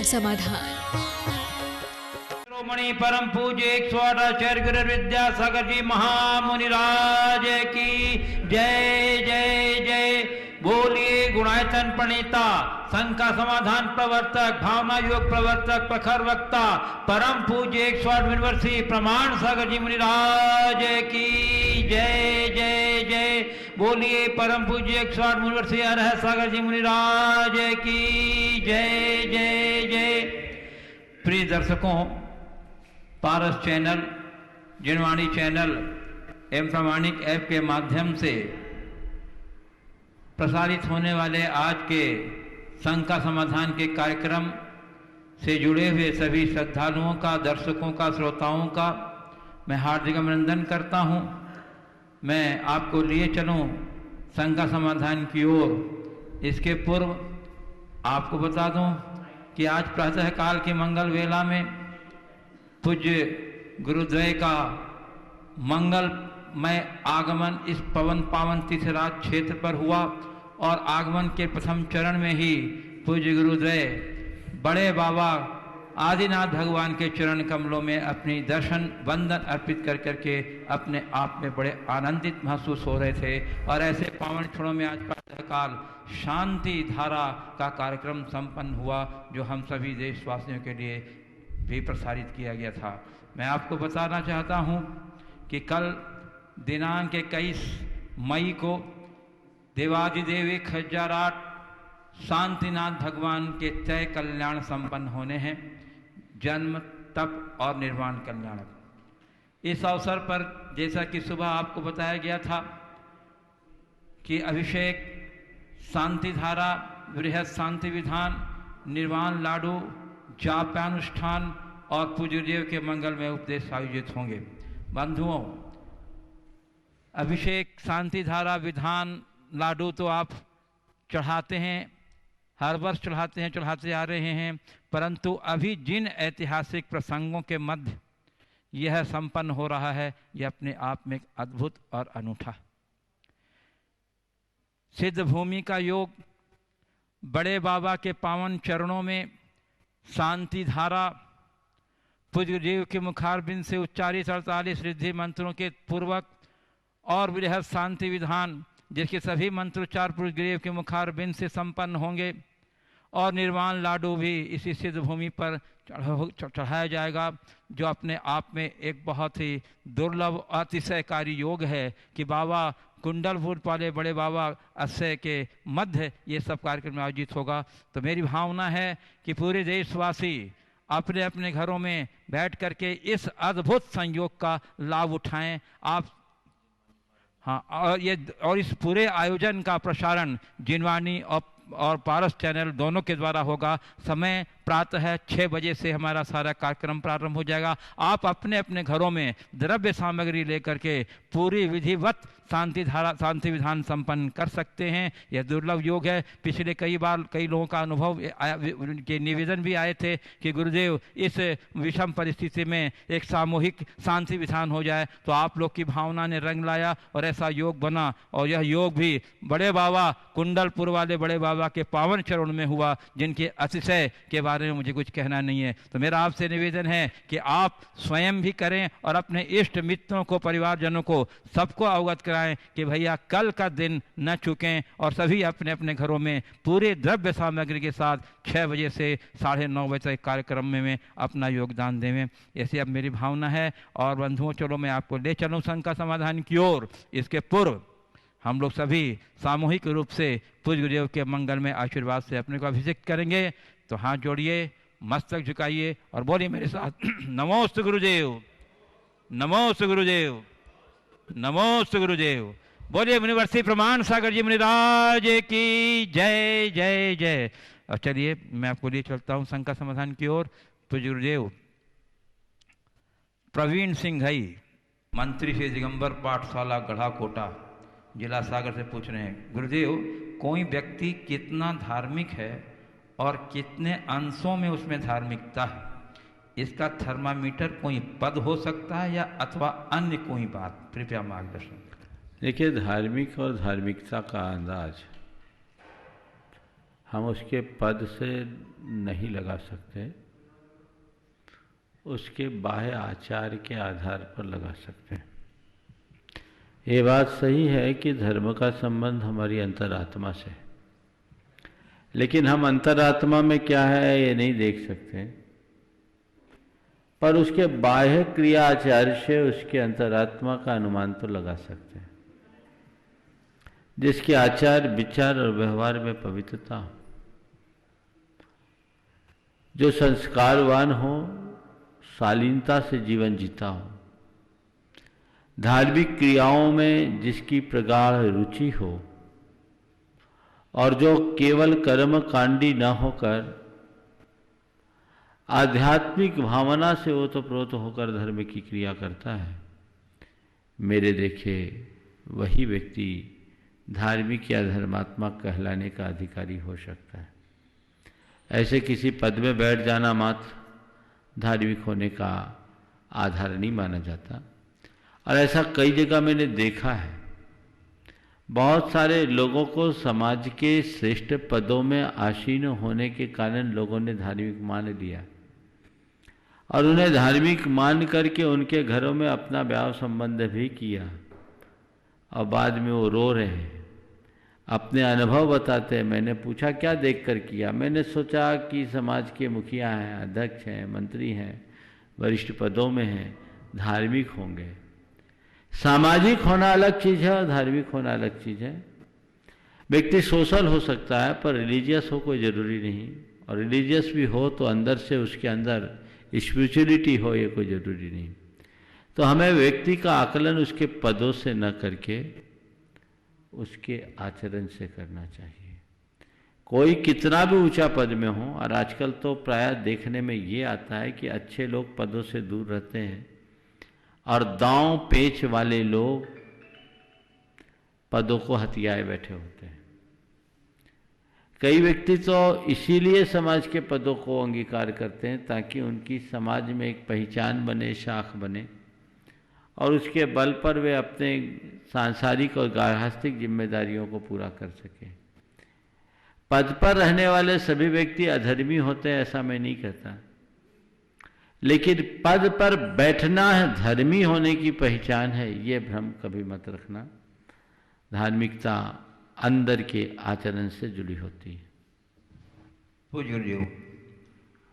समाधान। श्रोमणि परम पूज्य 108 आचार्य गुरु विद्यासागर जी महामुनिराज की जय जय जय। बोलिए गुणायतन प्रणीता, शंका समाधान प्रवर्तक, भावना योग प्रवर्तक, प्रखर वक्ता, परम पूज्य 108 यूनिवर्सिटी प्रमाण सागर जी मुनिराज की जय जय जय। बोलिए परम पूज्य 108 यूनिवर्सिटी अरहत सागर जी मुनिराज की जय जय जय। प्रिय दर्शकों, पारस चैनल, जिनवाणी चैनल एवं प्रामाणिक ऐप के माध्यम से प्रसारित होने वाले आज के शंका समाधान के कार्यक्रम से जुड़े हुए सभी श्रद्धालुओं का, दर्शकों का, श्रोताओं का मैं हार्दिक अभिनंदन करता हूं। मैं आपको लिए चलूं शंका समाधान की ओर। इसके पूर्व आपको बता दूं कि आज प्रातःकाल की मंगल वेला में पूज्य गुरुद्वय का मंगलमय आगमन इस पवन पावन तीर्थराज क्षेत्र पर हुआ और आगमन के प्रथम चरण में ही पूज्य गुरुद्वय बड़े बाबा आदिनाथ भगवान के चरण कमलों में अपनी दर्शन वंदन अर्पित कर करके अपने आप में बड़े आनंदित महसूस हो रहे थे। और ऐसे पावन क्षणों में आज प्रातःकाल शांति धारा का कार्यक्रम संपन्न हुआ, जो हम सभी देशवासियों के लिए भी प्रसारित किया गया था। मैं आपको बताना चाहता हूं कि कल दिनांक 21 मई को देवादिदेव 1008 शांतिनाथ भगवान के तय कल्याण संपन्न होने हैं, जन्म, तप और निर्वाण कल्याण। इस अवसर पर जैसा कि सुबह आपको बताया गया था कि अभिषेक, शांति धारा, बृहद शांति विधान, निर्वाण लाडू, जापानुष्ठान और पूज्यदेव के मंगल में उपदेश आयोजित होंगे। बंधुओं, अभिषेक, शांति धारा, विधान, लाडू तो आप चढ़ाते हैं, हर वर्ष चढ़ाते आ रहे हैं, परंतु अभी जिन ऐतिहासिक प्रसंगों के मध्य यह संपन्न हो रहा है, यह अपने आप में एक अद्भुत और अनूठा। सिद्ध भूमि का योग, बड़े बाबा के पावन चरणों में शांति धारा, पूज्य देव के मुखारबिंद से उच्चारित 48 रिद्धि मंत्रों के पूर्वक और बृहद शांति विधान, जिसके सभी मंत्रोच्चार पूज्य देव के मुखारबिंद से संपन्न होंगे, और निर्वाण लाडू भी इसी सिद्ध भूमि पर चढ़ाया जाएगा, जो अपने आप में एक बहुत ही दुर्लभ अतिशयकारी योग है कि बाबा कुंडलपुर वाले बड़े बाबा अक्षय के मध्य ये सब कार्यक्रम आयोजित होगा। तो मेरी भावना है कि पूरे देशवासी अपने अपने घरों में बैठ करके इस अद्भुत संयोग का लाभ उठाएं। आप और इस पूरे आयोजन का प्रसारण जिनवाणी और पारस चैनल दोनों के द्वारा होगा। समय प्रातः 6 बजे से हमारा सारा कार्यक्रम प्रारंभ हो जाएगा। आप अपने अपने घरों में द्रव्य सामग्री लेकर के पूरी विधिवत शांति विधान संपन्न कर सकते हैं। यह दुर्लभ योग है। पिछले कई बार कई लोगों का अनुभव के निवेदन भी आए थे कि गुरुदेव इस विषम परिस्थिति में एक सामूहिक शांति विधान हो जाए, तो आप लोग की भावना ने रंग लाया और ऐसा योग बना। और यह योग भी बड़े बाबा कुंडलपुर वाले बड़े बाबा के पावन चरण में हुआ, जिनके अतिशय के बारे में मुझे कुछ कहना नहीं है। तो मेरा आपसे निवेदन है कि आप स्वयं भी करें और अपने इष्ट मित्रों को, परिवारजनों को, सबको अवगत कराएं कि भैया कल का दिन न चूकें और सभी अपने अपने घरों में पूरे द्रव्य सामग्री के साथ 6 बजे से 9:30 बजे तक कार्यक्रम में अपना योगदान देवें। ऐसी अब मेरी भावना है। और बंधुओं, चलो मैं आपको ले चलूं शंका समाधान की ओर। इसके पूर्व हम लोग सभी सामूहिक रूप से पूज्य गुरुदेव के मंगल में आशीर्वाद से अपने को अभिषेक करेंगे। तो हाथ जोड़िए, मस्तक झुकाइए और बोलिए मेरे साथ, नमोस्तु गुरुदेव, नमोस्तु गुरुदेव, नमोस्तु गुरुदेव। बोलिए यूनिवर्सिटी प्रमाण सागर जी मुनिराज की जय जय जय। और चलिए मैं आपको लिए चलता हूँ शंका समाधान की ओर। पूज्य गुरुदेव प्रवीण सिंह हई, मंत्री से दिगंबर पाठशाला गढ़ा कोटा, जिला सागर से पूछ रहे हैं, गुरुदेव कोई व्यक्ति कितना धार्मिक है और कितने अंशों में उसमें धार्मिकता है, इसका थर्मामीटर कोई पद हो सकता है या अथवा अन्य कोई बात? कृपया मार्गदर्शन। देखिए, धार्मिक और धार्मिकता का अंदाज हम उसके पद से नहीं लगा सकते, उसके बाह्य आचार के आधार पर लगा सकते हैं। ये बात सही है कि धर्म का संबंध हमारी अंतरात्मा से है, लेकिन हम अंतरात्मा में क्या है ये नहीं देख सकते, पर उसके बाह्य क्रिया आचार से उसके अंतरात्मा का अनुमान तो लगा सकते हैं। जिसके आचार विचार और व्यवहार में पवित्रता हो, जो संस्कारवान हो, शालीनता से जीवन जीता हो, धार्मिक क्रियाओं में जिसकी प्रगाढ़ रुचि हो, और जो केवल कर्म कांडी न होकर आध्यात्मिक भावना से ओतप्रोत होकर धर्म की क्रिया करता है, मेरे देखे वही व्यक्ति धार्मिक या धर्मात्मा कहलाने का अधिकारी हो सकता है। ऐसे किसी पद में बैठ जाना मात्र धार्मिक होने का आधार नहीं माना जाता। और ऐसा कई जगह मैंने देखा है, बहुत सारे लोगों को समाज के श्रेष्ठ पदों में आसीन होने के कारण लोगों ने धार्मिक मान लिया, और उन्हें धार्मिक मान करके उनके घरों में अपना विवाह संबंध भी किया, और बाद में वो रो रहे हैं, अपने अनुभव बताते हैं। मैंने पूछा क्या देखकर किया? मैंने सोचा कि समाज के मुखिया हैं, अध्यक्ष हैं, मंत्री हैं, वरिष्ठ पदों में हैं, धार्मिक होंगे। सामाजिक होना अलग चीज़ है और धार्मिक होना अलग चीज़ है। व्यक्ति सोशल हो सकता है पर रिलीजियस हो कोई ज़रूरी नहीं, और रिलीजियस भी हो तो अंदर से उसके अंदर स्पिरिचुअलिटी हो ये कोई ज़रूरी नहीं। तो हमें व्यक्ति का आकलन उसके पदों से न करके उसके आचरण से करना चाहिए। कोई कितना भी ऊंचा पद में हो, और आजकल तो प्रायः देखने में ये आता है कि अच्छे लोग पदों से दूर रहते हैं और दांव पेच वाले लोग पदों को हथियाए बैठे होते हैं। कई व्यक्ति तो इसीलिए समाज के पदों को अंगीकार करते हैं ताकि उनकी समाज में एक पहचान बने, शाख बने, और उसके बल पर वे अपने सांसारिक और गार्हस्थ्यिक जिम्मेदारियों को पूरा कर सकें। पद पर रहने वाले सभी व्यक्ति अधर्मी होते हैं ऐसा मैं नहीं कहता, लेकिन पद पर बैठना है धर्मी होने की पहचान है, ये भ्रम कभी मत रखना। धार्मिकता अंदर के आचरण से जुड़ी होती है। पूज्य गुरुदेव,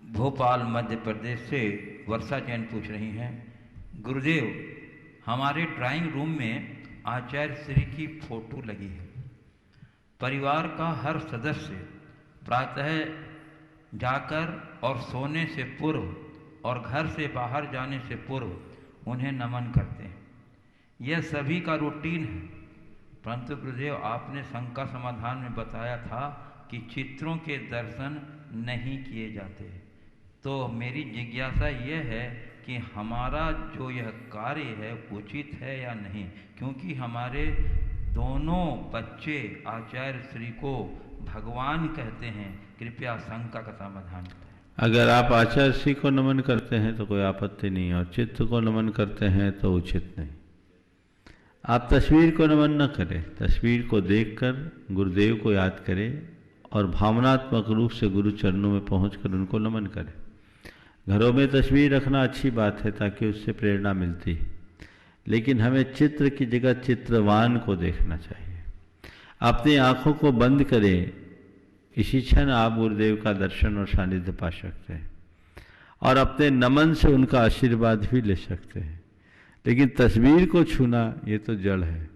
भोपाल मध्य प्रदेश से वर्षा जैन पूछ रही हैं, गुरुदेव हमारे ड्राइंग रूम में आचार्य श्री की फोटो लगी है। परिवार का हर सदस्य प्रातः जाकर और सोने से पूर्व और घर से बाहर जाने से पूर्व उन्हें नमन करते हैं। यह सभी का रूटीन है, परंतु गुरुदेव आपने शंका समाधान में बताया था कि चित्रों के दर्शन नहीं किए जाते। तो मेरी जिज्ञासा यह है कि हमारा जो यह कार्य है उचित है या नहीं, क्योंकि हमारे दोनों बच्चे आचार्य श्री को भगवान कहते हैं। कृपया शंका का समाधान करें। अगर आप आचार्य श्री को नमन करते हैं तो कोई आपत्ति नहीं, और चित्त को नमन करते हैं तो उचित नहीं। आप तस्वीर को नमन न करें, तस्वीर को देखकर गुरुदेव को याद करें और भावनात्मक रूप से गुरु चरणों में पहुंचकर उनको नमन करें। घरों में तस्वीर रखना अच्छी बात है ताकि उससे प्रेरणा मिलती है, लेकिन हमें चित्र की जगह चित्रवान को देखना चाहिए। अपनी आँखों को बंद करें, इसी क्षण आप गुरुदेव का दर्शन और सानिध्य पा सकते हैं, और अपने नमन से उनका आशीर्वाद भी ले सकते हैं। लेकिन तस्वीर को छूना ये तो जड़ है,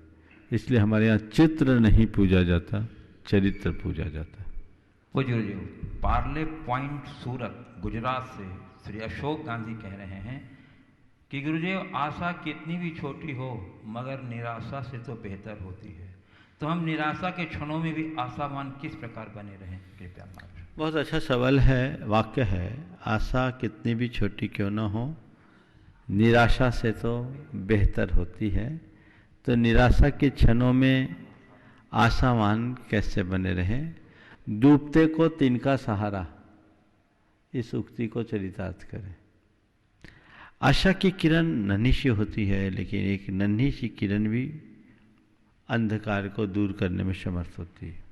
इसलिए हमारे यहाँ चित्र नहीं पूजा जाता, चरित्र पूजा जाता है। पूज्य जी, पार्ले पॉइंट सूरत गुजरात से श्री अशोक गांधी कह रहे हैं कि गुरुदेव आशा कितनी भी छोटी हो मगर निराशा से तो बेहतर होती है, तो हम निराशा के क्षणों में भी आशावान किस प्रकार बने रहें? कृपया मार्ग। बहुत अच्छा सवाल है, वाक्य है। आशा कितनी भी छोटी क्यों न हो निराशा से तो बेहतर होती है, तो निराशा के क्षणों में आशावान कैसे बने रहें? डूबते को तिनका सहारा, इस उक्ति को चरितार्थ करें। आशा की किरण नन्ही सी होती है, लेकिन एक नन्ही सी किरण भी अंधकार को दूर करने में समर्थ होती है।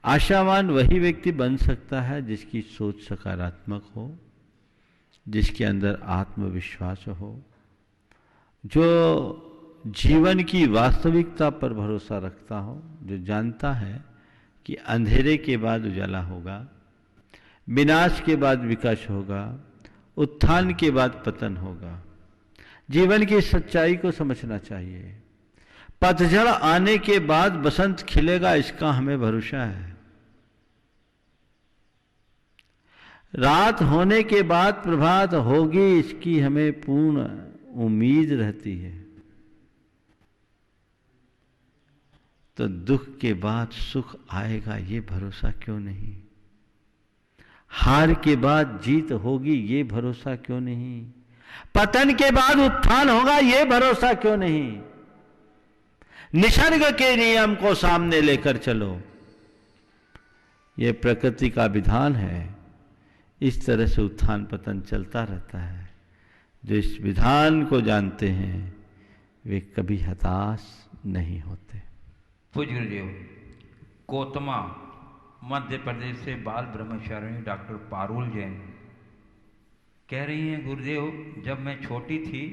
आशावान वही व्यक्ति बन सकता है जिसकी सोच सकारात्मक हो, जिसके अंदर आत्मविश्वास हो, जो जीवन की वास्तविकता पर भरोसा रखता हो, जो जानता है कि अंधेरे के बाद उजाला होगा, विनाश के बाद विकास होगा, उत्थान के बाद पतन होगा। जीवन की सच्चाई को समझना चाहिए। पतझड़ आने के बाद बसंत खिलेगा, इसका हमें भरोसा है। रात होने के बाद प्रभात होगी, इसकी हमें पूर्ण उम्मीद रहती है। तो दुख के बाद सुख आएगा, ये भरोसा क्यों नहीं? हार के बाद जीत होगी, ये भरोसा क्यों नहीं? पतन के बाद उत्थान होगा, ये भरोसा क्यों नहीं? निसर्ग के नियम को सामने लेकर चलो, ये प्रकृति का विधान है। इस तरह से उत्थान पतन चलता रहता है। जो इस विधान को जानते हैं वे कभी हताश नहीं होते। पूज्य गुरुदेव, कोतमा मध्य प्रदेश से बाल ब्रह्मचारिणी डॉक्टर पारुल जैन कह रही हैं, गुरुदेव जब मैं छोटी थी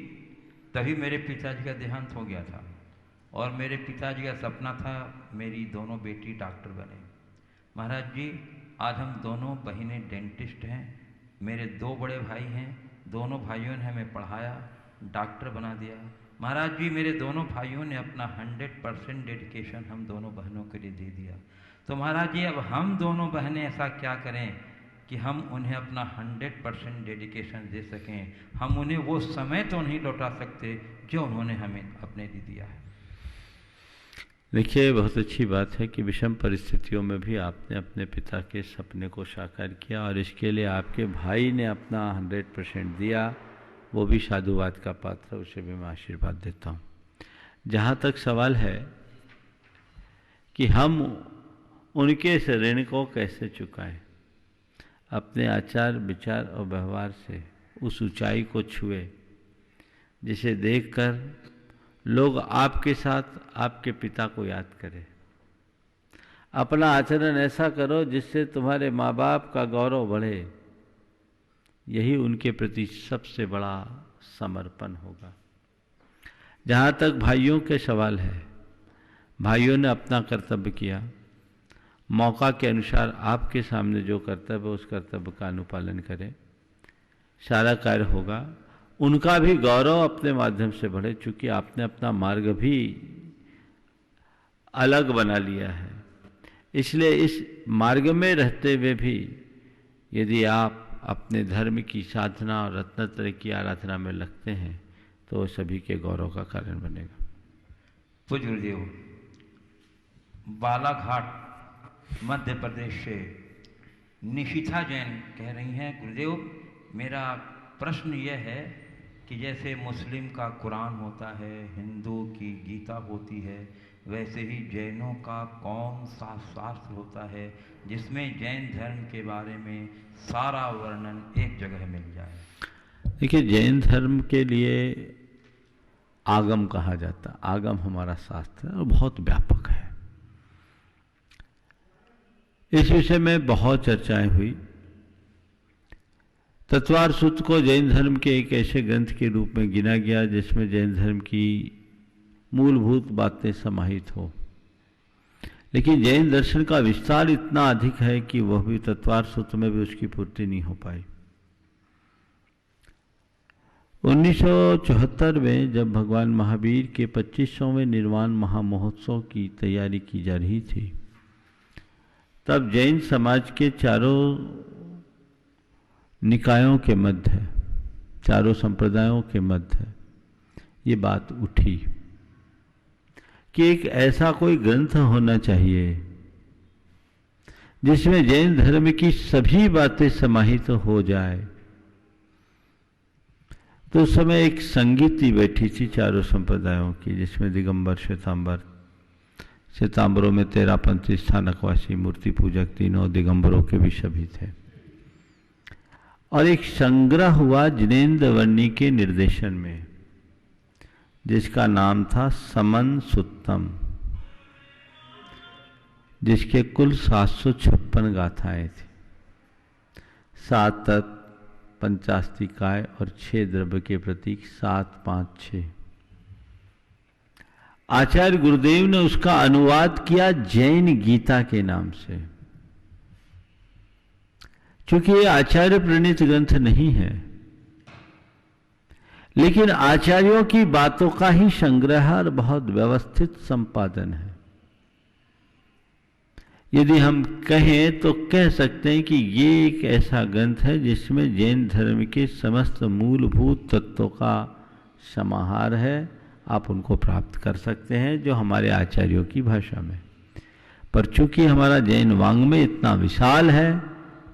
तभी मेरे पिताजी का देहांत हो गया था और मेरे पिताजी का सपना था मेरी दोनों बेटी डॉक्टर बने। महाराज जी, आज हम दोनों बहनें डेंटिस्ट हैं। मेरे 2 बड़े भाई हैं, दोनों भाइयों ने हमें पढ़ाया, डॉक्टर बना दिया। महाराज जी, मेरे दोनों भाइयों ने अपना 100% डेडिकेशन हम दोनों बहनों के लिए दे दिया। तो महाराज जी, अब हम दोनों बहनें ऐसा क्या करें कि हम उन्हें अपना 100% डेडिकेशन दे सकें? हम उन्हें वो समय तो नहीं लौटा सकते जो उन्होंने हमें अपने दे दिया है। देखिए, बहुत अच्छी बात है कि विषम परिस्थितियों में भी आपने अपने पिता के सपने को साकार किया और इसके लिए आपके भाई ने अपना 100% दिया। वो भी साधुवाद का पात्र, उसे भी मैं आशीर्वाद देता हूँ। जहाँ तक सवाल है कि हम उनके इस ऋण को कैसे चुकाएं, अपने आचार विचार और व्यवहार से उस ऊंचाई को छुए जिसे देखकर लोग आपके साथ आपके पिता को याद करें। अपना आचरण ऐसा करो जिससे तुम्हारे माँ बाप का गौरव बढ़े। यही उनके प्रति सबसे बड़ा समर्पण होगा। जहाँ तक भाइयों के सवाल है, भाइयों ने अपना कर्तव्य किया। मौका के अनुसार आपके सामने जो कर्तव्य है उस कर्तव्य का अनुपालन करें, सारा कार्य होगा। उनका भी गौरव अपने माध्यम से बढ़े, चूंकि आपने अपना मार्ग भी अलग बना लिया है। इसलिए इस मार्ग में रहते हुए भी यदि आप अपने धर्म की साधना और रत्नत्रय की आराधना में लगते हैं तो सभी के गौरव का कारण बनेगा। पूज्य गुरुदेव, बालाघाट मध्य प्रदेश से निशिथा जैन कह रही हैं, गुरुदेव मेरा प्रश्न यह है कि जैसे मुस्लिम का कुरान होता है, हिंदू की गीता होती है, वैसे ही जैनों का कौन सा शास्त्र होता है जिसमें जैन धर्म के बारे में सारा वर्णन एक जगह मिल जाए? देखिए, जैन धर्म के लिए आगम कहा जाता है। आगम हमारा शास्त्र है और बहुत व्यापक है। इस विषय में बहुत चर्चाएं हुई। तत्वार सूत्र को जैन धर्म के एक ऐसे ग्रंथ के रूप में गिना गया जिसमें जैन धर्म की मूलभूत बातें समाहित हो, लेकिन जैन दर्शन का विस्तार इतना अधिक है कि वह भी तत्वार सूत्र में भी उसकी पूर्ति नहीं हो पाई। 1974 में जब भगवान महावीर के 25वें निर्वाण महामहोत्सव की तैयारी की जा रही थी, तब जैन समाज के चारों निकायों के मध्य, चारों संप्रदायों के मध्य ये बात उठी कि एक ऐसा कोई ग्रंथ होना चाहिए जिसमें जैन धर्म की सभी बातें समाहित हो जाए। तो उस समय एक संगीति बैठी थी चारों संप्रदायों की, जिसमें दिगंबर, श्वेतांबर, श्वेतांबरों में 13 पंथी, स्थानकवासी, मूर्ति पूजक, तीनों दिगंबरों के भी सभी थे। और एक संग्रह हुआ जिनेन्द्र वर्णी के निर्देशन में, जिसका नाम था समन सुत्तम। जिसके कुल 756 गाथाएं थी, 7 तत्व, 85 काय और 6 द्रव्य के प्रतीक, 7, 5, 6। आचार्य गुरुदेव ने उसका अनुवाद किया जैन गीता के नाम से। क्योंकि ये आचार्य प्रणीत ग्रंथ नहीं है, लेकिन आचार्यों की बातों का ही संग्रह और बहुत व्यवस्थित संपादन है। यदि हम कहें तो कह सकते हैं कि ये एक ऐसा ग्रंथ है जिसमें जैन धर्म के समस्त मूलभूत तत्वों का समाहार है। आप उनको प्राप्त कर सकते हैं जो हमारे आचार्यों की भाषा में। पर चूंकि हमारा जैन वाङ्मय इतना विशाल है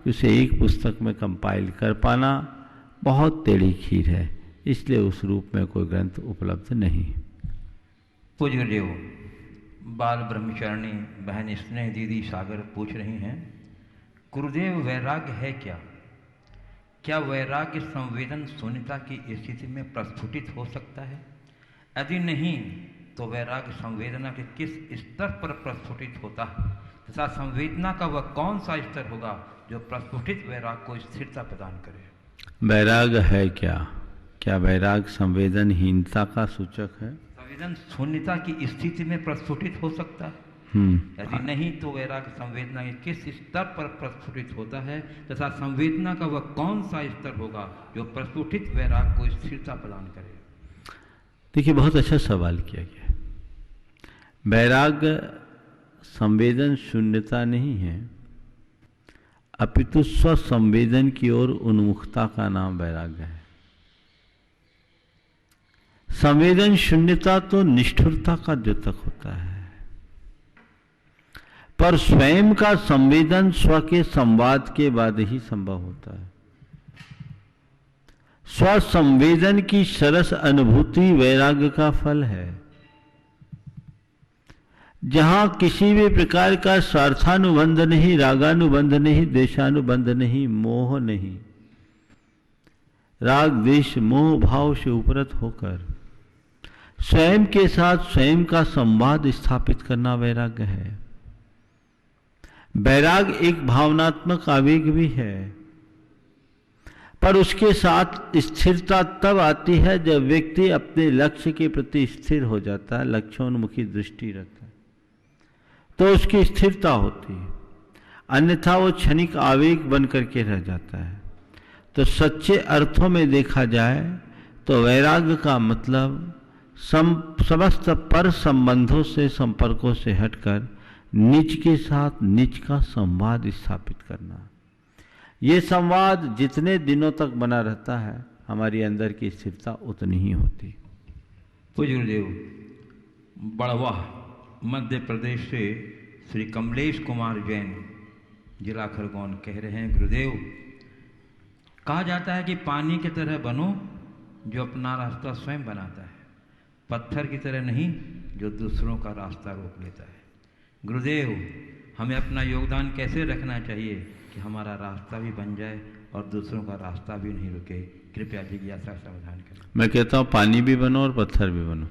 कि उसे एक पुस्तक में कंपाइल कर पाना बहुत टेढ़ी खीर है, इसलिए उस रूप में कोई ग्रंथ उपलब्ध नहीं। पूज्य गुरुदेव, बाल ब्रह्मचारिणी बहन स्नेह दीदी सागर पूछ रही हैं, गुरुदेव वैराग्य है क्या? क्या वैराग्य संवेदन शून्यता की स्थिति में प्रस्फुटित हो सकता है? यदि नहीं तो वैराग्य संवेदना के किस स्तर पर प्रस्फुटित होता है तथा संवेदना का वह कौन सा स्तर होगा जो प्रस्फुटित वैराग्य को स्थिरता प्रदान करे? वैराग्य है क्या? क्या वैराग्य संवेदनहीनता का सूचक है? संवेदन शून्यता की स्थिति में प्रस्फुटित हो सकता है? यदि नहीं तो वैराग्य संवेदना के किस स्तर पर प्रस्फुटित होता है तथा संवेदना का वह कौन सा स्तर होगा जो प्रस्फुटित वैराग्य को स्थिरता प्रदान करे? देखिए, बहुत अच्छा सवाल किया गया। वैराग्य संवेदन शून्यता नहीं है, अपितु स्वसंवेदन की ओर उन्मुखता का नाम वैराग्य है। संवेदन शून्यता तो निष्ठुरता का द्योतक होता है, पर स्वयं का संवेदन स्व के संवाद के बाद ही संभव होता है। स्वसंवेदन की सरस अनुभूति वैराग्य का फल है। जहां किसी भी प्रकार का स्वार्थानुबंध नहीं, रागानुबंध नहीं, देशानुबंध नहीं, मोह नहीं, राग द्वेष मोह भाव से उपरत होकर स्वयं के साथ स्वयं का संवाद स्थापित करना वैराग्य है। वैराग्य एक भावनात्मक आवेग भी है, पर उसके साथ स्थिरता तब आती है जब व्यक्ति अपने लक्ष्य के प्रति स्थिर हो जाता है, लक्ष्योन्मुखी दृष्टि रखता है, तो उसकी स्थिरता होती है। अन्यथा वो क्षणिक आवेग बन करके रह जाता है। तो सच्चे अर्थों में देखा जाए तो वैराग्य का मतलब समस्त पर संबंधों से, संपर्कों से हटकर निज के साथ निज का संवाद स्थापित करना। ये संवाद जितने दिनों तक बना रहता है, हमारी अंदर की स्थिरता उतनी ही होती। पूज्य गुरुदेव, बड़वा मध्य प्रदेश से श्री कमलेश कुमार जैन, जिला खरगोन, कह रहे हैं, गुरुदेव, कहा जाता है कि पानी की तरह बनो जो अपना रास्ता स्वयं बनाता है, पत्थर की तरह नहीं जो दूसरों का रास्ता रोक लेता है। गुरुदेव, हमें अपना योगदान कैसे रखना चाहिए कि हमारा रास्ता भी बन जाए और दूसरों का रास्ता भी नहीं रुके? कृपया जिज्ञासा समाधान करें। मैं कहता हूँ पानी भी बनो और पत्थर भी बनो।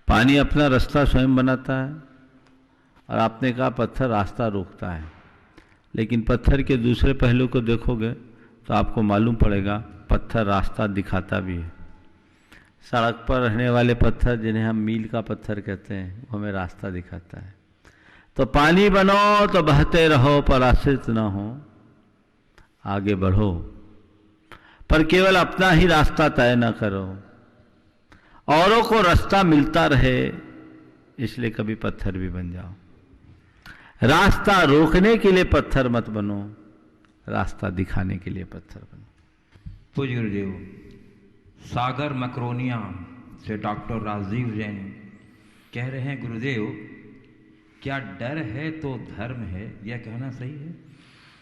पानी अपना रास्ता स्वयं बनाता है और आपने कहा पत्थर रास्ता रोकता है, लेकिन पत्थर के दूसरे पहलू को देखोगे तो आपको मालूम पड़ेगा पत्थर रास्ता दिखाता भी है। सड़क पर रहने वाले पत्थर, जिन्हें हम मील का पत्थर कहते हैं, वो हमें रास्ता दिखाता है। तो पानी बनो तो बहते रहो पर आश्रित ना हो, आगे बढ़ो, पर केवल अपना ही रास्ता तय न करो, औरों को रास्ता मिलता रहे, इसलिए कभी पत्थर भी बन जाओ। रास्ता रोकने के लिए पत्थर मत बनो, रास्ता दिखाने के लिए पत्थर बनो। पूज्य गुरुदेव, सागर मकरोनिया से डॉक्टर राजीव जैन कह रहे हैं, गुरुदेव, क्या डर है तो धर्म है, यह कहना सही है?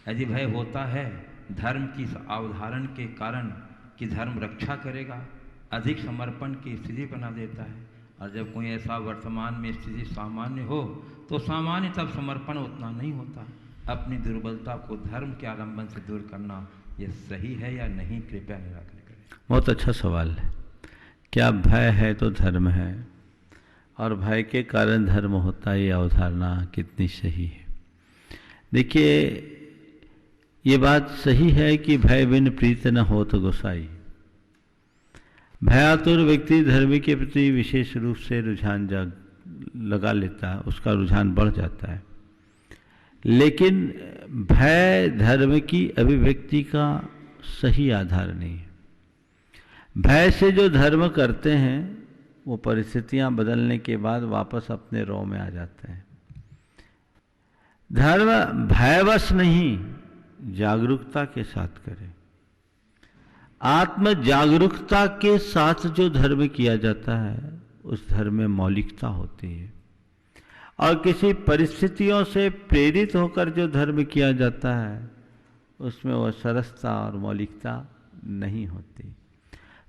यदि भय होता है धर्म की अवधारण के कारण कि धर्म रक्षा करेगा, अधिक समर्पण की स्थिति बना देता है, और जब कोई ऐसा वर्तमान में स्थिति सामान्य हो तो सामान्य तब समर्पण उतना नहीं होता। अपनी दुर्बलता को धर्म के आलंबन से दूर करना यह सही है या नहीं? कृपया निराकरण करें। बहुत अच्छा सवाल है। क्या भय है तो धर्म है? और भय के कारण धर्म होता है, ये अवधारणा कितनी सही है। देखिए, ये बात सही है कि भय बिन प्रीत न हो तो गोसाई। भयातुर व्यक्ति धर्म के प्रति विशेष रूप से रुझान लगा लेता है, उसका रुझान बढ़ जाता है। लेकिन भय धर्म की अभिव्यक्ति का सही आधार नहीं है। भय से जो धर्म करते हैं वो परिस्थितियां बदलने के बाद वापस अपने रौ में आ जाते हैं। धर्म भयवश नहीं, जागरूकता के साथ करें। आत्म जागरूकता के साथ जो धर्म किया जाता है उस धर्म में मौलिकता होती है, और किसी परिस्थितियों से प्रेरित होकर जो धर्म किया जाता है उसमें वह सरसता और मौलिकता नहीं होती।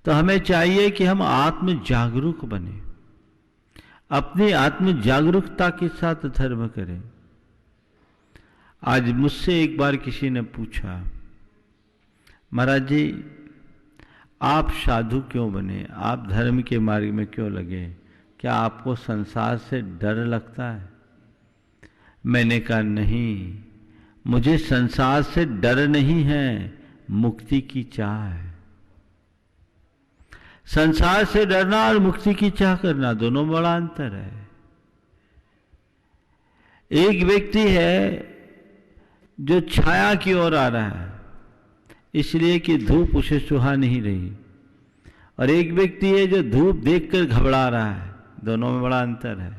तो हमें चाहिए कि हम आत्म जागरूक बने, अपनी आत्म जागरूकता के साथ धर्म करें। आज मुझसे एक बार किसी ने पूछा, महाराज जी आप साधु क्यों बने, आप धर्म के मार्ग में क्यों लगे, क्या आपको संसार से डर लगता है? मैंने कहा नहीं, मुझे संसार से डर नहीं है, मुक्ति की चाह है। संसार से डरना और मुक्ति की चाह करना दोनों बड़ा अंतर है। एक व्यक्ति है जो छाया की ओर आ रहा है इसलिए कि धूप उसे सुहा नहीं रही, और एक व्यक्ति है जो धूप देखकर घबरा रहा है। दोनों में बड़ा अंतर है।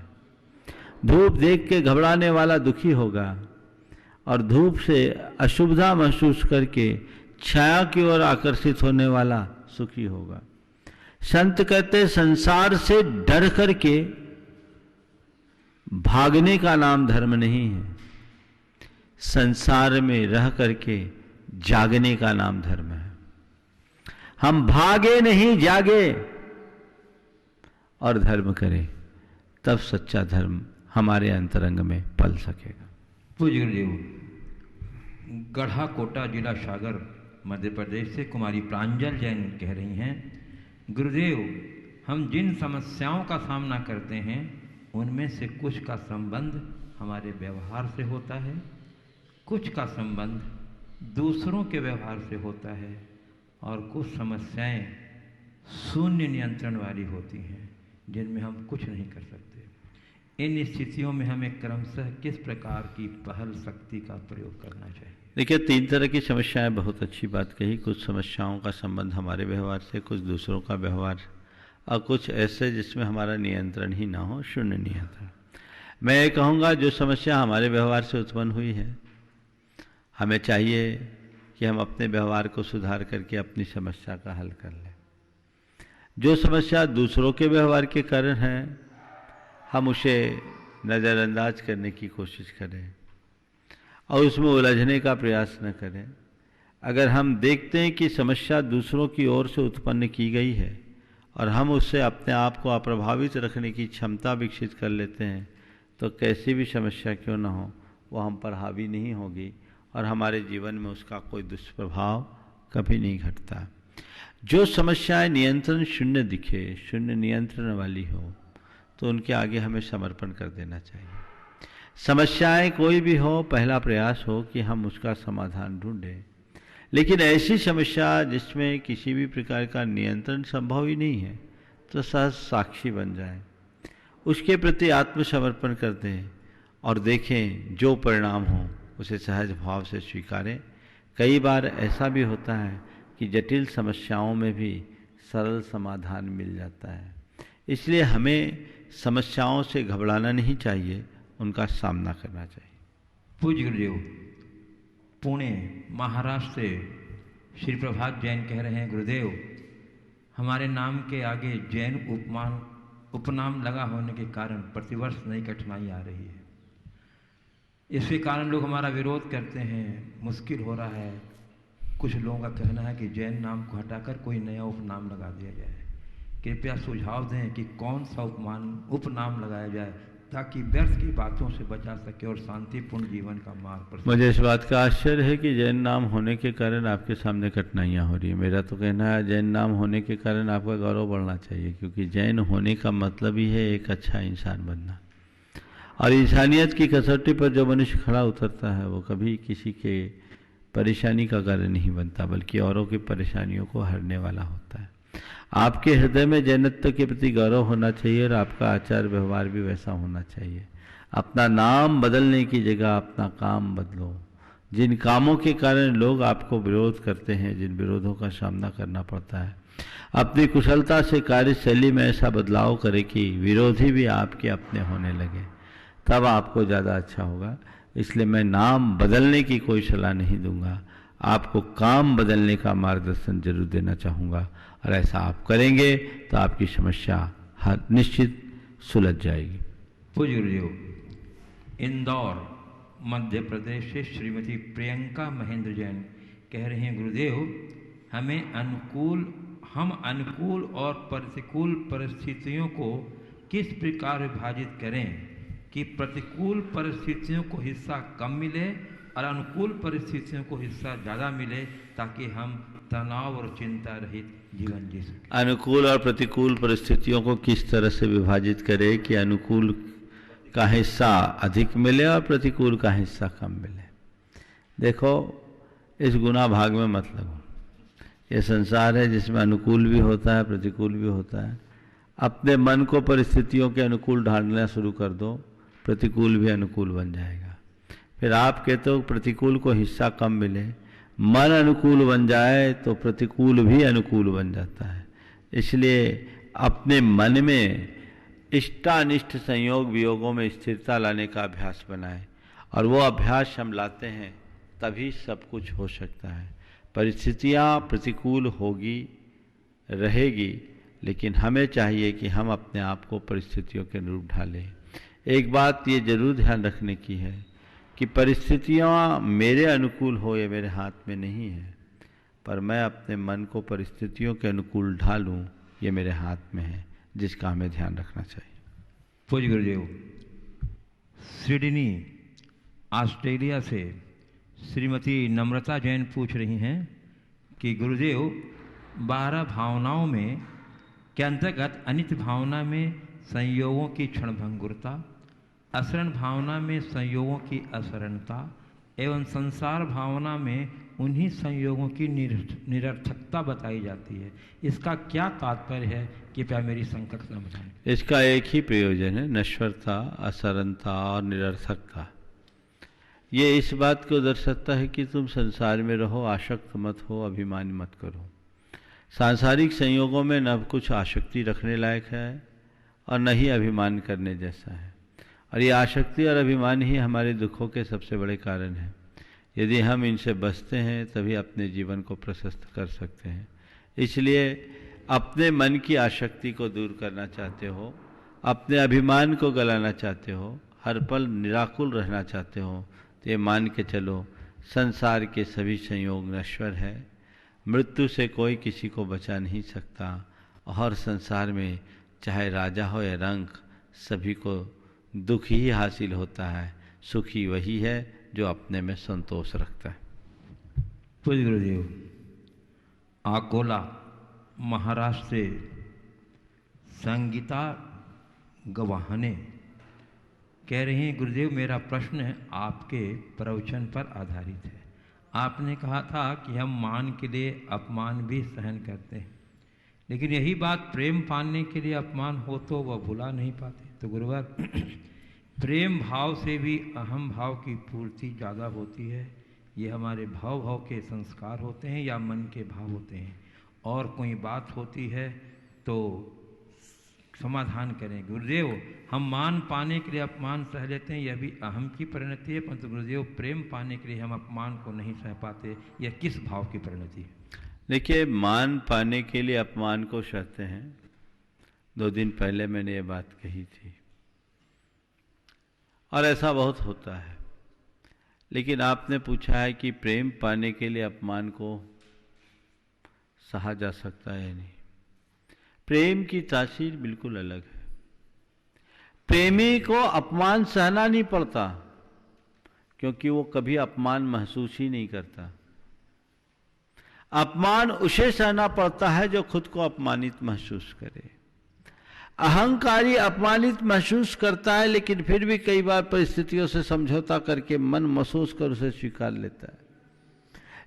धूप देख के घबराने वाला दुखी होगा और धूप से अशुभता महसूस करके छाया की ओर आकर्षित होने वाला सुखी होगा। संत कहते संसार से डर करके भागने का नाम धर्म नहीं है, संसार में रह करके जागने का नाम धर्म है। हम भागे नहीं, जागे और धर्म करें, तब सच्चा धर्म हमारे अंतरंग में पल सकेगा। पूज्य गुरुदेव, गढ़ा कोटा जिला सागर मध्य प्रदेश से कुमारी प्रांजल जैन कह रही हैं, गुरुदेव हम जिन समस्याओं का सामना करते हैं उनमें से कुछ का संबंध हमारे व्यवहार से होता है, कुछ का संबंध दूसरों के व्यवहार से होता है, और कुछ समस्याएं शून्य नियंत्रण वाली होती हैं जिनमें हम कुछ नहीं कर सकते। इन स्थितियों में हमें क्रमशः किस प्रकार की पहल शक्ति का प्रयोग करना चाहिए? देखिए, 3 तरह की समस्याएं, बहुत अच्छी बात कही। कुछ समस्याओं का संबंध हमारे व्यवहार से, कुछ दूसरों का व्यवहार, और कुछ ऐसे जिसमें हमारा नियंत्रण ही ना हो, शून्य नियंत्रण। मैं ये कहूँगा जो समस्या हमारे व्यवहार से उत्पन्न हुई है, हमें चाहिए कि हम अपने व्यवहार को सुधार करके अपनी समस्या का हल कर लें। जो समस्या दूसरों के व्यवहार के कारण है, हम उसे नज़रअंदाज करने की कोशिश करें और उसमें उलझने का प्रयास न करें। अगर हम देखते हैं कि समस्या दूसरों की ओर से उत्पन्न की गई है और हम उससे अपने आप को अप्रभावित रखने की क्षमता विकसित कर लेते हैं, तो कैसी भी समस्या क्यों न हो वो हम पर हावी नहीं होगी और हमारे जीवन में उसका कोई दुष्प्रभाव कभी नहीं घटता। जो समस्याएं नियंत्रण शून्य दिखे, शून्य नियंत्रण वाली हो, तो उनके आगे हमें समर्पण कर देना चाहिए। समस्याएं कोई भी हो, पहला प्रयास हो कि हम उसका समाधान ढूंढें। लेकिन ऐसी समस्या जिसमें किसी भी प्रकार का नियंत्रण संभव ही नहीं है, तो सहज साक्षी बन जाए, उसके प्रति आत्मसमर्पण कर दें और देखें जो परिणाम हो उसे सहज भाव से स्वीकारें। कई बार ऐसा भी होता है कि जटिल समस्याओं में भी सरल समाधान मिल जाता है। इसलिए हमें समस्याओं से घबराना नहीं चाहिए, उनका सामना करना चाहिए। पूज्य गुरुदेव, पुणे महाराष्ट्र से श्री प्रभात जैन कह रहे हैं, गुरुदेव हमारे नाम के आगे जैन उपनाम लगा होने के कारण प्रतिवर्ष नई कठिनाई आ रही है। इसके कारण लोग हमारा विरोध करते हैं, मुश्किल हो रहा है। कुछ लोगों का कहना है कि जैन नाम को हटाकर कोई नया उपनाम लगा दिया जाए। कृपया सुझाव दें कि कौन सा उपनाम लगाया जाए ताकि व्यर्थ की बातों से बचा सके और शांतिपूर्ण जीवन का मार्ग पर। मुझे इस बात का आश्चर्य है कि जैन नाम होने के कारण आपके सामने कठिनाइयाँ हो रही है। मेरा तो कहना है जैन नाम होने के कारण आपका गौरव बढ़ना चाहिए, क्योंकि जैन होने का मतलब ही है एक अच्छा इंसान बनना। और इंसानियत की कसौटी पर जो मनुष्य खड़ा उतरता है वो कभी किसी के परेशानी का कारण नहीं बनता, बल्कि औरों की परेशानियों को हरने वाला होता है। आपके हृदय में जैनत्व के प्रति गौरव होना चाहिए और आपका आचार व्यवहार भी वैसा होना चाहिए। अपना नाम बदलने की जगह अपना काम बदलो। जिन कामों के कारण लोग आपको विरोध करते हैं, जिन विरोधों का सामना करना पड़ता है, अपनी कुशलता से कार्यशैली में ऐसा बदलाव करें कि विरोधी भी आपके अपने होने लगे, तब आपको ज़्यादा अच्छा होगा। इसलिए मैं नाम बदलने की कोई सलाह नहीं दूंगा, आपको काम बदलने का मार्गदर्शन जरूर देना चाहूँगा, और ऐसा आप करेंगे तो आपकी समस्या निश्चित सुलझ जाएगी। पूज्य गुरुदेव, इंदौर मध्य प्रदेश से श्रीमती प्रियंका महेंद्र जैन कह रही हैं, गुरुदेव हम अनुकूल और प्रतिकूल परिस्थितियों को किस प्रकार विभाजित करें कि प्रतिकूल परिस्थितियों को हिस्सा कम मिले और अनुकूल परिस्थितियों को हिस्सा ज़्यादा मिले, ताकि हम तनाव और चिंता रहित जीवन जी सकें। अनुकूल और प्रतिकूल परिस्थितियों को किस तरह से विभाजित करें कि अनुकूल का हिस्सा अधिक मिले और प्रतिकूल का हिस्सा कम मिले। देखो, इस गुना भाग में मत लगो। ये संसार है जिसमें अनुकूल भी होता है, प्रतिकूल भी होता है। अपने मन को परिस्थितियों के अनुकूल ढालना शुरू कर दो, प्रतिकूल भी अनुकूल बन जाएगा। फिर आप कहते हो प्रतिकूल को हिस्सा कम मिले, मन अनुकूल बन जाए तो प्रतिकूल भी अनुकूल बन जाता है। इसलिए अपने मन में इष्टानिष्ट संयोग वियोगों में स्थिरता लाने का अभ्यास बनाएं, और वो अभ्यास हम लाते हैं तभी सब कुछ हो सकता है। परिस्थितियाँ प्रतिकूल होगी, रहेगी, लेकिन हमें चाहिए कि हम अपने आप को परिस्थितियों के अनुरूप ढालें। एक बात ये जरूर ध्यान रखने की है कि परिस्थितियाँ मेरे अनुकूल हो ये मेरे हाथ में नहीं है, पर मैं अपने मन को परिस्थितियों के अनुकूल ढालूं ये मेरे हाथ में है, जिसका हमें ध्यान रखना चाहिए। पूज्य गुरुदेव, सिडनी ऑस्ट्रेलिया से श्रीमती नम्रता जैन पूछ रही हैं कि गुरुदेव 12 भावनाओं में के अंतर्गत अनित्य भावना में संयोगों की क्षणभंगुरता, असरण भावना में संयोगों की असरणता एवं संसार भावना में उन्हीं संयोगों की निरर्थकता बताई जाती है। इसका क्या तात्पर्य है, कृपया मेरी शंका का समझाएं। इसका एक ही प्रयोजन है, नश्वरता, असरणता और निरर्थकता। ये इस बात को दर्शाता है कि तुम संसार में रहो, आसक्त मत हो, अभिमान मत करो। सांसारिक संयोगों में न कुछ आसक्ति रखने लायक है और न ही अभिमान करने जैसा है, और ये आसक्ति और अभिमान ही हमारे दुखों के सबसे बड़े कारण हैं। यदि हम इनसे बचते हैं तभी अपने जीवन को प्रशस्त कर सकते हैं। इसलिए अपने मन की आसक्ति को दूर करना चाहते हो, अपने अभिमान को गलाना चाहते हो, हर पल निराकुल रहना चाहते हो, तो ये मान के चलो संसार के सभी संयोग नश्वर है, मृत्यु से कोई किसी को बचा नहीं सकता, और संसार में चाहे राजा हो या रंक, सभी को दुख ही हासिल होता है। सुखी वही है जो अपने में संतोष रखता है। पूज्य गुरुदेव, अकोला महाराष्ट्र से संगीता गवाहने कह रही हैं, गुरुदेव मेरा प्रश्न आपके प्रवचन पर आधारित है। आपने कहा था कि हम मान के लिए अपमान भी सहन करते हैं, लेकिन यही बात प्रेम पाने के लिए अपमान हो तो वह भुला नहीं पाते। तो गुरुवर, प्रेम भाव से भी अहम भाव की पूर्ति ज़्यादा होती है। ये हमारे भाव के संस्कार होते हैं या मन के भाव होते हैं? और कोई बात होती है तो समाधान करें। गुरुदेव, हम मान पाने के लिए अपमान सह लेते हैं, यह भी अहम की परिणति है, परंतु गुरुदेव प्रेम पाने के लिए हम अपमान को नहीं सह पाते, यह किस भाव की परिणति है? देखिए, मान पाने के लिए अपमान को सहते हैं। 2 दिन पहले मैंने ये बात कही थी, और ऐसा बहुत होता है। लेकिन आपने पूछा है कि प्रेम पाने के लिए अपमान को सहा जा सकता है या नहीं। प्रेम की तासीर बिल्कुल अलग है। प्रेमी को अपमान सहना नहीं पड़ता, क्योंकि वो कभी अपमान महसूस ही नहीं करता। अपमान उसे सहना पड़ता है जो खुद को अपमानित महसूस करे। अहंकारी अपमानित महसूस करता है, लेकिन फिर भी कई बार परिस्थितियों से समझौता करके मन महसूस कर उसे स्वीकार लेता है।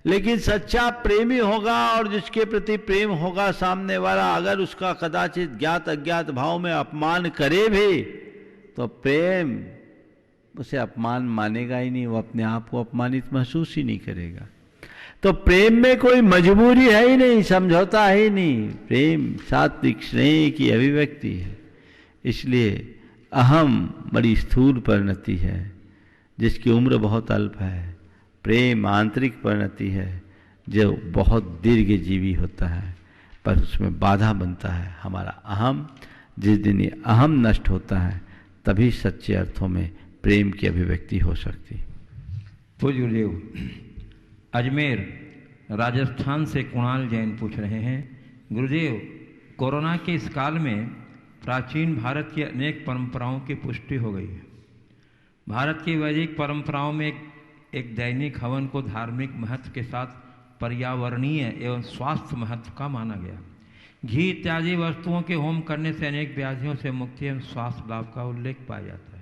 लेकिन सच्चा प्रेमी होगा और जिसके प्रति प्रेम होगा, सामने वाला अगर उसका कदाचित ज्ञात अज्ञात भाव में अपमान करे भी, तो प्रेम उसे अपमान मानेगा ही नहीं, वो अपने आप को अपमानित महसूस ही नहीं करेगा। तो प्रेम में कोई मजबूरी है ही नहीं, समझौता है ही नहीं। प्रेम सात्विक स्नेह की अभिव्यक्ति है। इसलिए अहम बड़ी स्थूल परिणति है, जिसकी उम्र बहुत अल्प है। प्रेम आंतरिक परिणति है, जो बहुत दीर्घजीवी होता है, पर उसमें बाधा बनता है हमारा अहम। जिस दिन ये अहम नष्ट होता है, तभी सच्चे अर्थों में प्रेम की अभिव्यक्ति हो सकती। पूज्य गुरुदेव, अजमेर राजस्थान से कुणाल जैन पूछ रहे हैं, गुरुदेव, कोरोना के इस काल में प्राचीन भारत की अनेक परंपराओं की पुष्टि हो गई है। भारत की वैदिक परंपराओं में एक दैनिक हवन को धार्मिक महत्व के साथ पर्यावरणीय एवं स्वास्थ्य महत्व का माना गया। घी इत्यादि वस्तुओं के होम करने से अनेक व्याधियों से मुक्ति एवं स्वास्थ्य लाभ का उल्लेख पाया जाता है।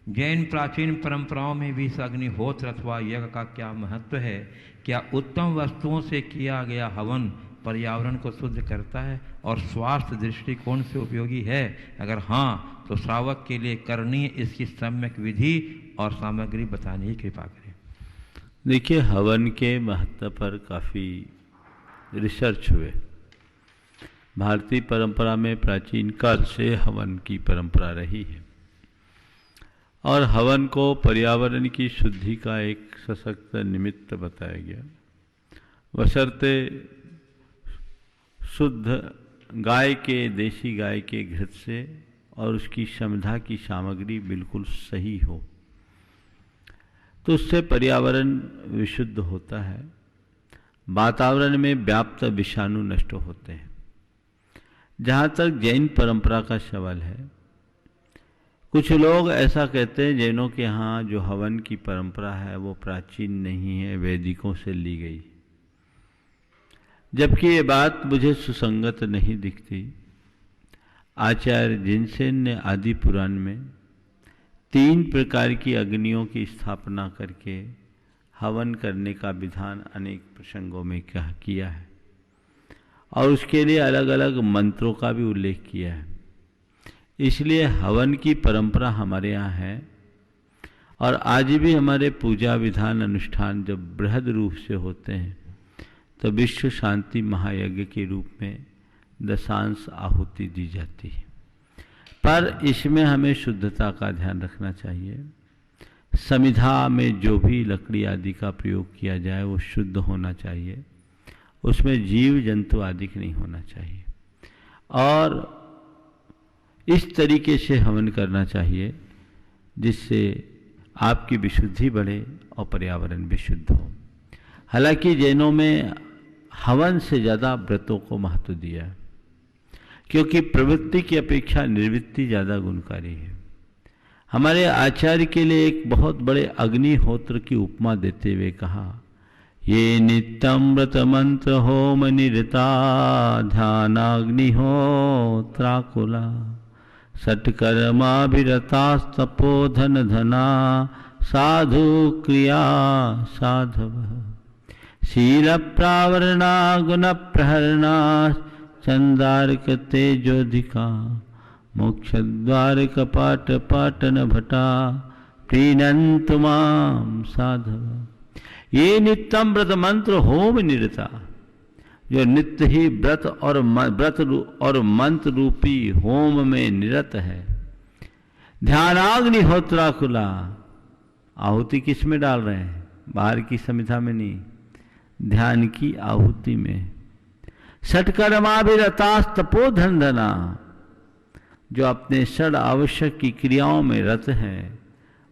जैन प्राचीन परंपराओं में भी इस अग्निहोत्र अथवा यज्ञ का क्या महत्व है? क्या उत्तम वस्तुओं से किया गया हवन पर्यावरण को शुद्ध करता है और स्वास्थ्य दृष्टिकोण से उपयोगी है? अगर हाँ, तो श्रावक के लिए करनीय इसकी सम्यक विधि और सामग्री बताने की कृपा करें। देखिए, हवन के महत्व पर काफ़ी रिसर्च हुए। भारतीय परंपरा में प्राचीन काल से हवन की परंपरा रही है और हवन को पर्यावरण की शुद्धि का एक सशक्त निमित्त बताया गया, बशर्ते शुद्ध गाय के, देशी गाय के घृत से और उसकी समिधा की सामग्री बिल्कुल सही हो, तो उससे पर्यावरण विशुद्ध होता है। वातावरण में व्याप्त विषाणु नष्ट होते हैं। जहाँ तक जैन परंपरा का सवाल है, कुछ लोग ऐसा कहते हैं जैनों के यहाँ जो हवन की परंपरा है वो प्राचीन नहीं है, वैदिकों से ली गई, जबकि ये बात मुझे सुसंगत नहीं दिखती। आचार्य जिनसेन ने आदि पुराण में 3 प्रकार की अग्नियों की स्थापना करके हवन करने का विधान अनेक प्रसंगों में किया है और उसके लिए अलग अलग मंत्रों का भी उल्लेख किया है। इसलिए हवन की परंपरा हमारे यहाँ है और आज भी हमारे पूजा विधान अनुष्ठान जब बृहद रूप से होते हैं तो विश्व शांति महायज्ञ के रूप में दशांश आहुति दी जाती है। पर इसमें हमें शुद्धता का ध्यान रखना चाहिए। समिधा में जो भी लकड़ी आदि का प्रयोग किया जाए वो शुद्ध होना चाहिए, उसमें जीव जंतु आदि नहीं होना चाहिए और इस तरीके से हवन करना चाहिए जिससे आपकी विशुद्धि बढ़े और पर्यावरण विशुद्ध हो। हालांकि जैनों में हवन से ज़्यादा व्रतों को महत्व दिया है, क्योंकि प्रवृत्ति की अपेक्षा निर्वृत्ति ज़्यादा गुणकारी है। हमारे आचार्य के लिए एक बहुत बड़े अग्निहोत्र की उपमा देते हुए कहा, ये नित्यम व्रत मंत्र होम निरता ध्यानाग्निहोत्राकुला सत्कर्माभिरतास्तपोधन धना साधु क्रिया साधव शील प्रावरणा गुण प्रहरणा चंदार्क तेजोधिका मोक्ष द्वार कपाट पाटन भटा प्रीणंतु माम साधव। ये नित्यम व्रत मंत्र होम निरता, जो नित्य ही व्रत और मंत्र रूपी होम में निरत है। ध्यानाग्निहोत्राकुला, आहुति किस में डाल रहे हैं? बाहर की समिधा में नहीं, ध्यान की आहुति में। षट्कर्माभिरतास्तपोधन धना, जो अपने षड आवश्यक की क्रियाओं में रत हैं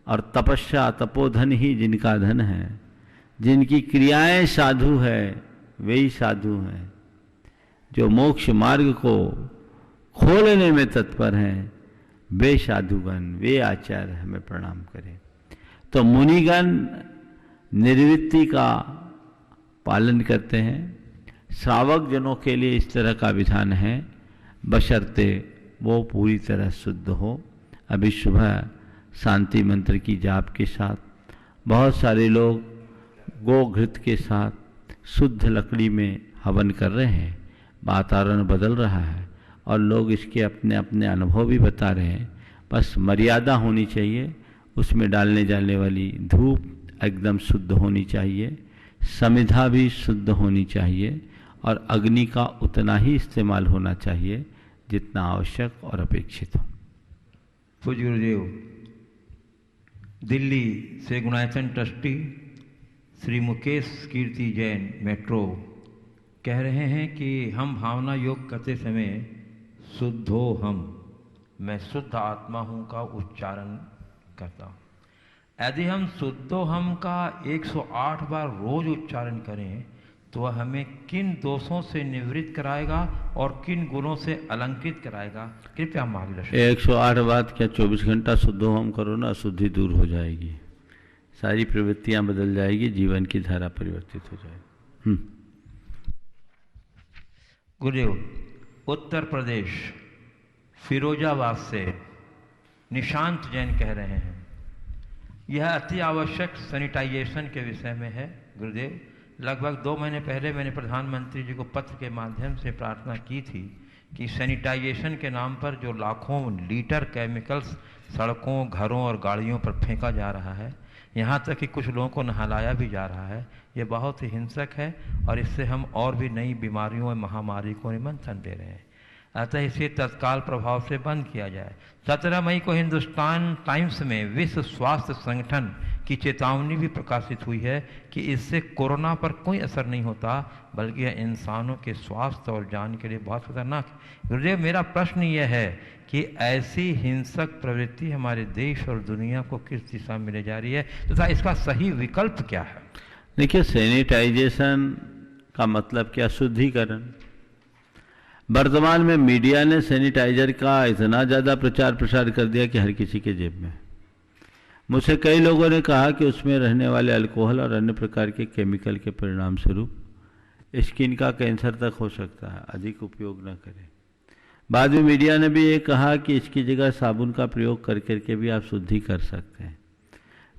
और तपस्या तपोधन ही जिनका धन है, जिनकी क्रियाएं साधु है वे ही साधु हैं, जो मोक्ष मार्ग को खोलने में तत्पर हैं, वे साधुगण, वे आचार्य हमें प्रणाम करें। तो मुनिगण निर्वृत्ति का पालन करते हैं। श्रावक जनों के लिए इस तरह का विधान है, बशर्ते वो पूरी तरह शुद्ध हो। अभी सुबह शांति मंत्र की जाप के साथ बहुत सारे लोग गोघृत के साथ शुद्ध लकड़ी में हवन कर रहे हैं। वातावरण बदल रहा है और लोग इसके अपने अपने अनुभव भी बता रहे हैं। बस मर्यादा होनी चाहिए, उसमें डालने जाने वाली धूप एकदम शुद्ध होनी चाहिए, समिधा भी शुद्ध होनी चाहिए और अग्नि का उतना ही इस्तेमाल होना चाहिए जितना आवश्यक और अपेक्षित हो। पूज्य गुरुदेव, दिल्ली से गुणायतन ट्रस्टी श्री मुकेश कीर्ति जैन मेट्रो कह रहे हैं कि हम भावना योग करते समय शुद्धो हम, मैं शुद्ध आत्मा हूँ का उच्चारण करता हूँ। यदि हम शुद्धो हम का 108 बार रोज उच्चारण करें तो वह हमें किन दोषों से निवृत्त कराएगा और किन गुणों से अलंकृत कराएगा, कृपया मार्गदर्शन। 108 बार क्या 24 घंटा शुद्धो हम करो ना, अशुद्धि दूर हो जाएगी, सारी प्रवृत्तियां बदल जाएगी, जीवन की धारा परिवर्तित हो जाएगी। गुरुदेव, उत्तर प्रदेश फिरोजाबाद से निशांत जैन कह रहे हैं, यह अति आवश्यक सैनिटाइजेशन के विषय में है। गुरुदेव, लगभग 2 महीने पहले मैंने प्रधानमंत्री जी को पत्र के माध्यम से प्रार्थना की थी कि सैनिटाइजेशन के नाम पर जो लाखों लीटर केमिकल्स सड़कों, घरों और गाड़ियों पर फेंका जा रहा है, यहाँ तक कि कुछ लोगों को नहलाया भी जा रहा है, ये बहुत ही हिंसक है और इससे हम और भी नई बीमारियों और महामारी को निमंत्रण दे रहे हैं। अतः इसे तत्काल प्रभाव से बंद किया जाए। 17 मई को हिंदुस्तान टाइम्स में विश्व स्वास्थ्य संगठन की चेतावनी भी प्रकाशित हुई है कि इससे कोरोना पर कोई असर नहीं होता, बल्कि यह इंसानों के स्वास्थ्य और जान के लिए बहुत खतरनाक है। गुरुदेव, मेरा प्रश्न यह है कि ऐसी हिंसक प्रवृत्ति हमारे देश और दुनिया को किस दिशा में ले जा रही है तथा इसका सही विकल्प क्या है? देखिए, सैनिटाइजेशन का मतलब क्या? शुद्धिकरण। वर्तमान में मीडिया ने सैनिटाइजर का इतना ज़्यादा प्रचार प्रसार कर दिया कि हर किसी के जेब में। मुझसे कई लोगों ने कहा कि उसमें रहने वाले अल्कोहल और अन्य प्रकार के केमिकल के परिणाम स्वरूप स्किन का कैंसर तक हो सकता है, अधिक उपयोग न करें। बाद में मीडिया ने भी ये कहा कि इसकी जगह साबुन का प्रयोग कर करके भी आप शुद्धि कर सकते हैं।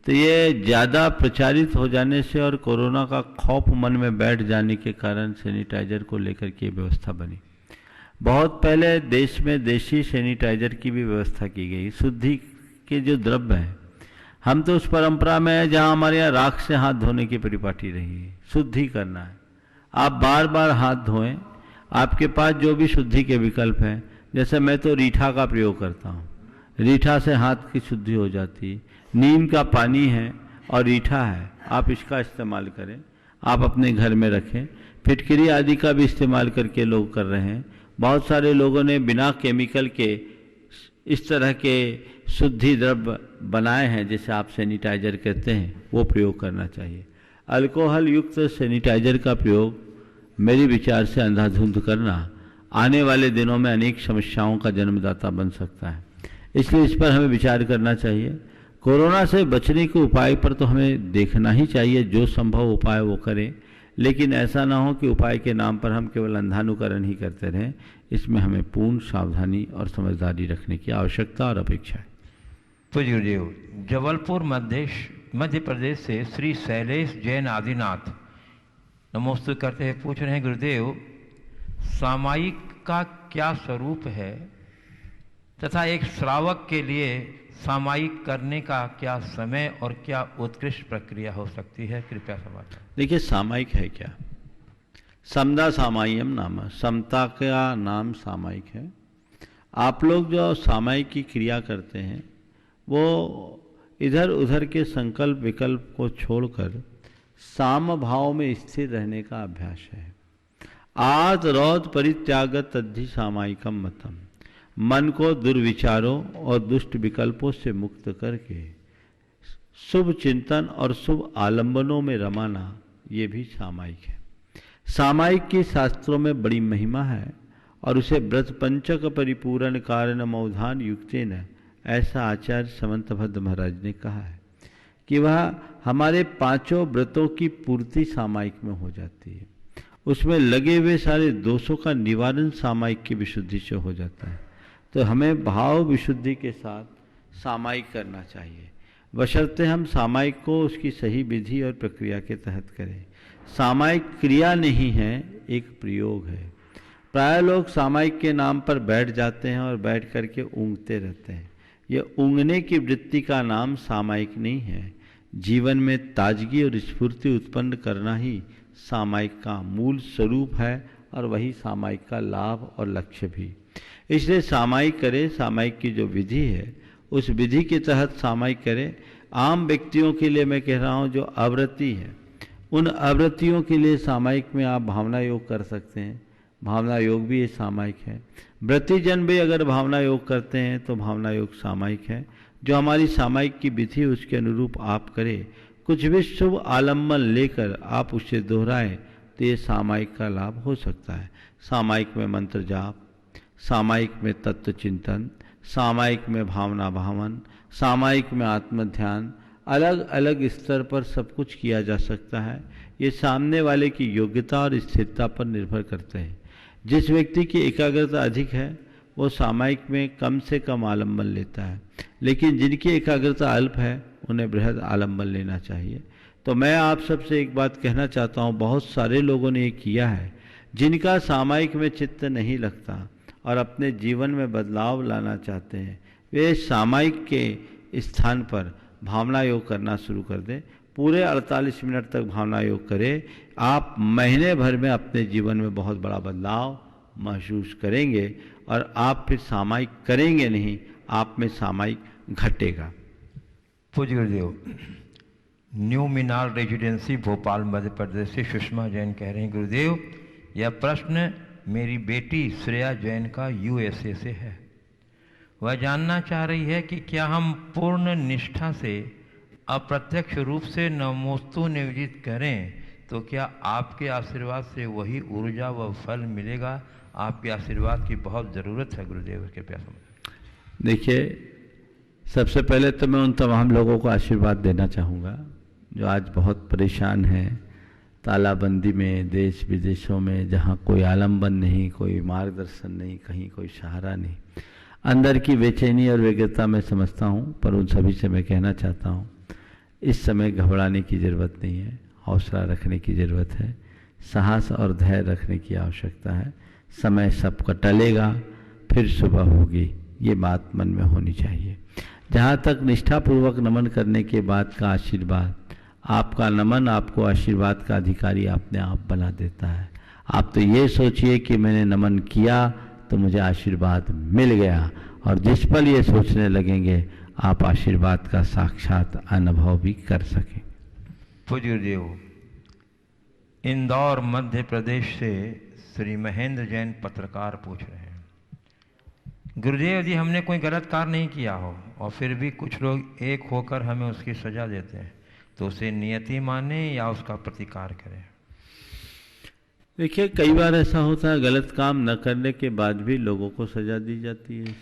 तो ये ज़्यादा प्रचारित हो जाने से और कोरोना का खौफ मन में बैठ जाने के कारण सैनिटाइजर को लेकर के व्यवस्था बनी। बहुत पहले देश में देशी सैनिटाइजर की भी व्यवस्था की गई। शुद्धि के जो द्रव्य हैं, हम तो उस परंपरा में है जहाँ हमारे यहाँ राख से हाथ धोने की परिपाटी रही है। शुद्धि करना है, आप बार बार हाथ धोएं। आपके पास जो भी शुद्धि के विकल्प हैं, जैसे मैं तो रीठा का प्रयोग करता हूँ, रीठा से हाथ की शुद्धि हो जाती है। नीम का पानी है और रीठा है, आप इसका इस्तेमाल करें, आप अपने घर में रखें। फिटकरी आदि का भी इस्तेमाल करके लोग कर रहे हैं। बहुत सारे लोगों ने बिना केमिकल के इस तरह के शुद्धि द्रव्य बनाए हैं, जैसे आप सैनिटाइजर कहते हैं, वो प्रयोग करना चाहिए। अल्कोहल युक्त सैनिटाइजर का प्रयोग मेरे विचार से अंधाधुंध करना आने वाले दिनों में अनेक समस्याओं का जन्मदाता बन सकता है। इसलिए इस पर हमें विचार करना चाहिए। कोरोना से बचने के उपाय पर तो हमें देखना ही चाहिए, जो संभव उपाय वो करें, लेकिन ऐसा ना हो कि उपाय के नाम पर हम केवल अंधानुकरण ही करते रहें। इसमें हमें पूर्ण सावधानी और समझदारी रखने की आवश्यकता और अपेक्षा है। तो गुरुदेव, जबलपुर मध्य प्रदेश से श्री शैलेश जैन आदिनाथ नमोस्तु करते हैं, पूछ रहे हैं, गुरुदेव, सामायिक का क्या स्वरूप है तथा एक श्रावक के लिए सामायिक करने का क्या समय और क्या उत्कृष्ट प्रक्रिया हो सकती है, कृपया समझाएं। देखिए, सामायिक है क्या? समदा सामायिकम नाम, समता का नाम सामायिक है। आप लोग जो सामायिक की क्रिया करते हैं वो इधर उधर के संकल्प विकल्प को छोड़कर साम भाव में स्थिर रहने का अभ्यास है। आद रौद परित्यागत तद्धि सामायिकम मतम, मन को दुर्विचारों और दुष्ट विकल्पों से मुक्त करके शुभ चिंतन और शुभ आलंबनों में रमाना, ये भी सामायिक है। सामायिक की शास्त्रों में बड़ी महिमा है और उसे व्रत पंचक परिपूर्ण कारण मौधान युक्तेन ऐसा आचार्य समंतभद्र महाराज ने कहा है कि वह हमारे 5 व्रतों की पूर्ति सामायिक में हो जाती है। उसमें लगे हुए सारे दोषों का निवारण सामायिक की विशुद्धि से हो जाता है। तो हमें भाव विशुद्धि के साथ सामायिक करना चाहिए, बशर्ते हम सामायिक को उसकी सही विधि और प्रक्रिया के तहत करें। सामायिक क्रिया नहीं है, एक प्रयोग है। प्राय लोग सामायिक के नाम पर बैठ जाते हैं और बैठ करके ऊँघते रहते हैं। ये ऊँघने की वृत्ति का नाम सामायिक नहीं है। जीवन में ताजगी और स्फूर्ति उत्पन्न करना ही सामायिक का मूल स्वरूप है और वही सामायिक का लाभ और लक्ष्य भी। इसलिए सामायिक करें, सामायिक की जो विधि है उस विधि के तहत सामायिक करें। आम व्यक्तियों के लिए मैं कह रहा हूँ जो अव्रती है, उन अव्रतियों के लिए सामायिक में आप भावना योग कर सकते हैं। भावना योग भी ये सामायिक है। व्रती जन भी अगर भावना योग करते हैं तो भावना योग सामायिक है। जो हमारी सामायिक की विधि उसके अनुरूप आप करें, कुछ भी शुभ आलम्बन लेकर आप उसे दोहराएं तो ये सामायिक का लाभ हो सकता है। सामायिक में मंत्र जाप, सामायिक में तत्व चिंतन, सामायिक में भावना भावन, सामायिक में आत्मध्यान, अलग अलग स्तर पर सब कुछ किया जा सकता है। ये सामने वाले की योग्यता और स्थिरता पर निर्भर करते हैं। जिस व्यक्ति की एकाग्रता अधिक है वो सामायिक में कम से कम आलम्बन लेता है, लेकिन जिनकी एकाग्रता अल्प है उन्हें बृहद आलम्बन लेना चाहिए। तो मैं आप सबसे एक बात कहना चाहता हूँ, बहुत सारे लोगों ने ये किया है जिनका सामायिक में चित्त नहीं लगता और अपने जीवन में बदलाव लाना चाहते हैं, वे सामायिक के स्थान पर भावना योग करना शुरू कर दें। पूरे 48 मिनट तक भावना योग करें। आप महीने भर में अपने जीवन में बहुत बड़ा बदलाव महसूस करेंगे और आप फिर सामायिक करेंगे नहीं, आप में सामायिक घटेगा। पूज्य गुरुदेव, न्यू मीनार रेजिडेंसी भोपाल मध्य प्रदेश से सुषमा जैन कह रहे हैं, गुरुदेव यह प्रश्न मेरी बेटी श्रेया जैन का USA से है। वह जानना चाह रही है कि क्या हम पूर्ण निष्ठा से अप्रत्यक्ष रूप से नमोस्तु निवेदित करें तो क्या आपके आशीर्वाद से वही ऊर्जा व फल मिलेगा? आपके आशीर्वाद की बहुत ज़रूरत है गुरुदेव, कृपया समझें। देखिए, सबसे पहले तो मैं उन तमाम लोगों को आशीर्वाद देना चाहूँगा जो आज बहुत परेशान हैं, तालाबंदी में, देश विदेशों में, जहाँ कोई आलम्बन नहीं, कोई मार्गदर्शन नहीं, कहीं कोई सहारा नहीं। अंदर की बेचैनी और व्यग्रता मैं समझता हूँ, पर उन सभी से मैं कहना चाहता हूँ इस समय घबराने की ज़रूरत नहीं है, हौसला रखने की ज़रूरत है, साहस और धैर्य रखने की आवश्यकता है। समय सबका टलेगा, फिर सुबह होगी, ये बात मन में होनी चाहिए। जहाँ तक निष्ठापूर्वक नमन करने के बाद का आशीर्वाद, आपका नमन आपको आशीर्वाद का अधिकारी अपने आप बना देता है। आप तो ये सोचिए कि मैंने नमन किया तो मुझे आशीर्वाद मिल गया, और जिस पल ये सोचने लगेंगे आप आशीर्वाद का साक्षात अनुभव भी कर सकें। पूज्य गुरुदेव, इंदौर मध्य प्रदेश से श्री महेंद्र जैन पत्रकार पूछ रहे हैं, गुरुदेव यदि हमने कोई गलत कार्य नहीं किया हो और फिर भी कुछ लोग एक होकर हमें उसकी सजा देते हैं तो उसे नियति माने या उसका प्रतिकार करें? देखिए, कई बार ऐसा होता है गलत काम न करने के बाद भी लोगों को सजा दी जाती है।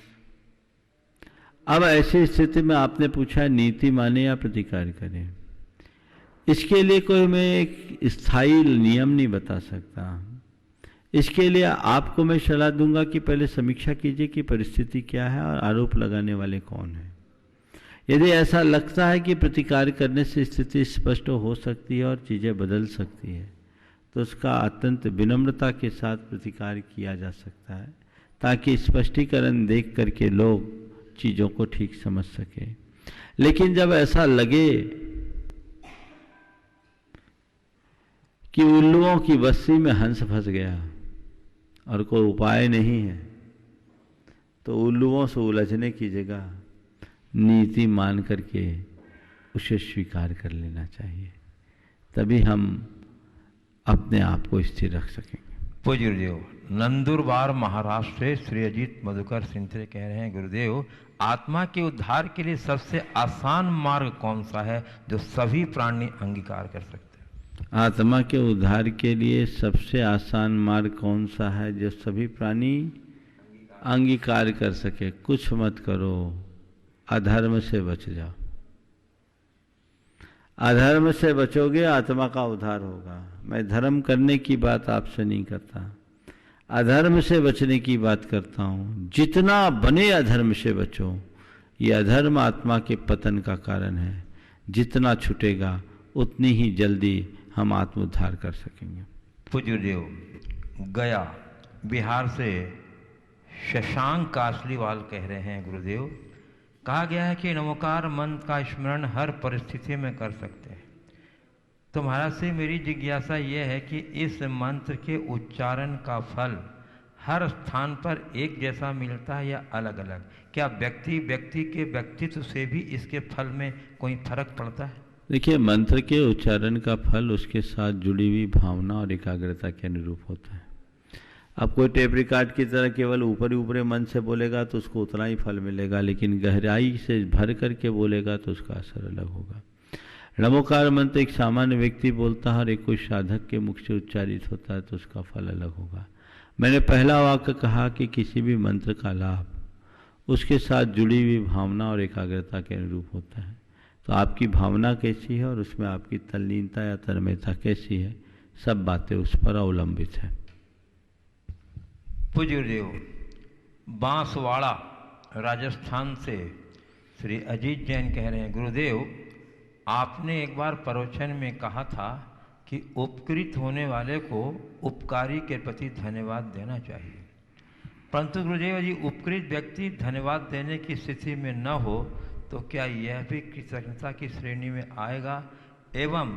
अब ऐसी स्थिति में आपने पूछा नीति माने या प्रतिकार करें। इसके लिए कोई मैं एक स्थायी नियम नहीं बता सकता। इसके लिए आपको मैं सलाह दूंगा कि पहले समीक्षा कीजिए कि परिस्थिति क्या है और आरोप लगाने वाले कौन है। यदि ऐसा लगता है कि प्रतिकार करने से स्थिति स्पष्ट हो सकती है और चीज़ें बदल सकती है तो उसका अत्यंत विनम्रता के साथ प्रतिकार किया जा सकता है, ताकि स्पष्टीकरण देख करके लोग चीज़ों को ठीक समझ सके। लेकिन जब ऐसा लगे कि उल्लुओं की बस्ती में हंस फंस गया और कोई उपाय नहीं है, तो उल्लुओं से उलझने की जगह नीति मान करके उसे स्वीकार कर लेना चाहिए, तभी हम अपने आप को स्थिर रख सकेंगे। पूज्य गुरुदेव, नंदुरबार महाराष्ट्र से श्री अजीत मधुकर सिंथरे कह रहे हैं, गुरुदेव आत्मा के उद्धार के लिए सबसे आसान मार्ग कौन सा है जो सभी प्राणी अंगीकार कर सकते हैं? आत्मा के उद्धार के लिए सबसे आसान मार्ग कौन सा है जो सभी प्राणी अंगीकार कर सके? कुछ मत करो, अधर्म से बच जाओ। अधर्म से बचोगे आत्मा का उद्धार होगा। मैं धर्म करने की बात आपसे नहीं करता, अधर्म से बचने की बात करता हूँ। जितना बने अधर्म से बचो। ये अधर्म आत्मा के पतन का कारण है। जितना छूटेगा उतनी ही जल्दी हम आत्मोद्धार कर सकेंगे। पूज्य देव, गया बिहार से शशांक कासलीवाल कह रहे हैं, गुरुदेव कहा गया है कि नमोकार मंत्र का स्मरण हर परिस्थिति में कर सकते हैं। तो महाराज से मेरी जिज्ञासा यह है कि इस मंत्र के उच्चारण का फल हर स्थान पर एक जैसा मिलता है या अलग अलग? क्या व्यक्ति व्यक्ति के व्यक्तित्व से भी इसके फल में कोई फर्क पड़ता है? देखिए, मंत्र के उच्चारण का फल उसके साथ जुड़ी हुई भावना और एकाग्रता के अनुरूप होता है। अब कोई टेप रिकॉर्ड की तरह केवल ऊपरी मन से बोलेगा तो उसको उतना ही फल मिलेगा, लेकिन गहराई से भर करके बोलेगा तो उसका असर अलग होगा। नमोकार मंत्र एक सामान्य व्यक्ति बोलता है और एक कोई साधक के मुख से उच्चारित होता है तो उसका फल अलग होगा। मैंने पहला वाक्य कहा कि किसी भी मंत्र का लाभ उसके साथ जुड़ी हुई भावना और एकाग्रता के अनुरूप होता है। तो आपकी भावना कैसी है और उसमें आपकी तल्लीनता या तन्मयता कैसी है, सब बातें उस पर अवलंबित है। पूज्य देव, बांसवाड़ा राजस्थान से श्री अजीत जैन कह रहे हैं, गुरुदेव आपने एक बार प्रवचन में कहा था कि उपकृत होने वाले को उपकारी के प्रति धन्यवाद देना चाहिए, परंतु गुरुदेव यदि उपकृत व्यक्ति धन्यवाद देने की स्थिति में न हो तो क्या यह भी कृतज्ञता की श्रेणी में आएगा? एवं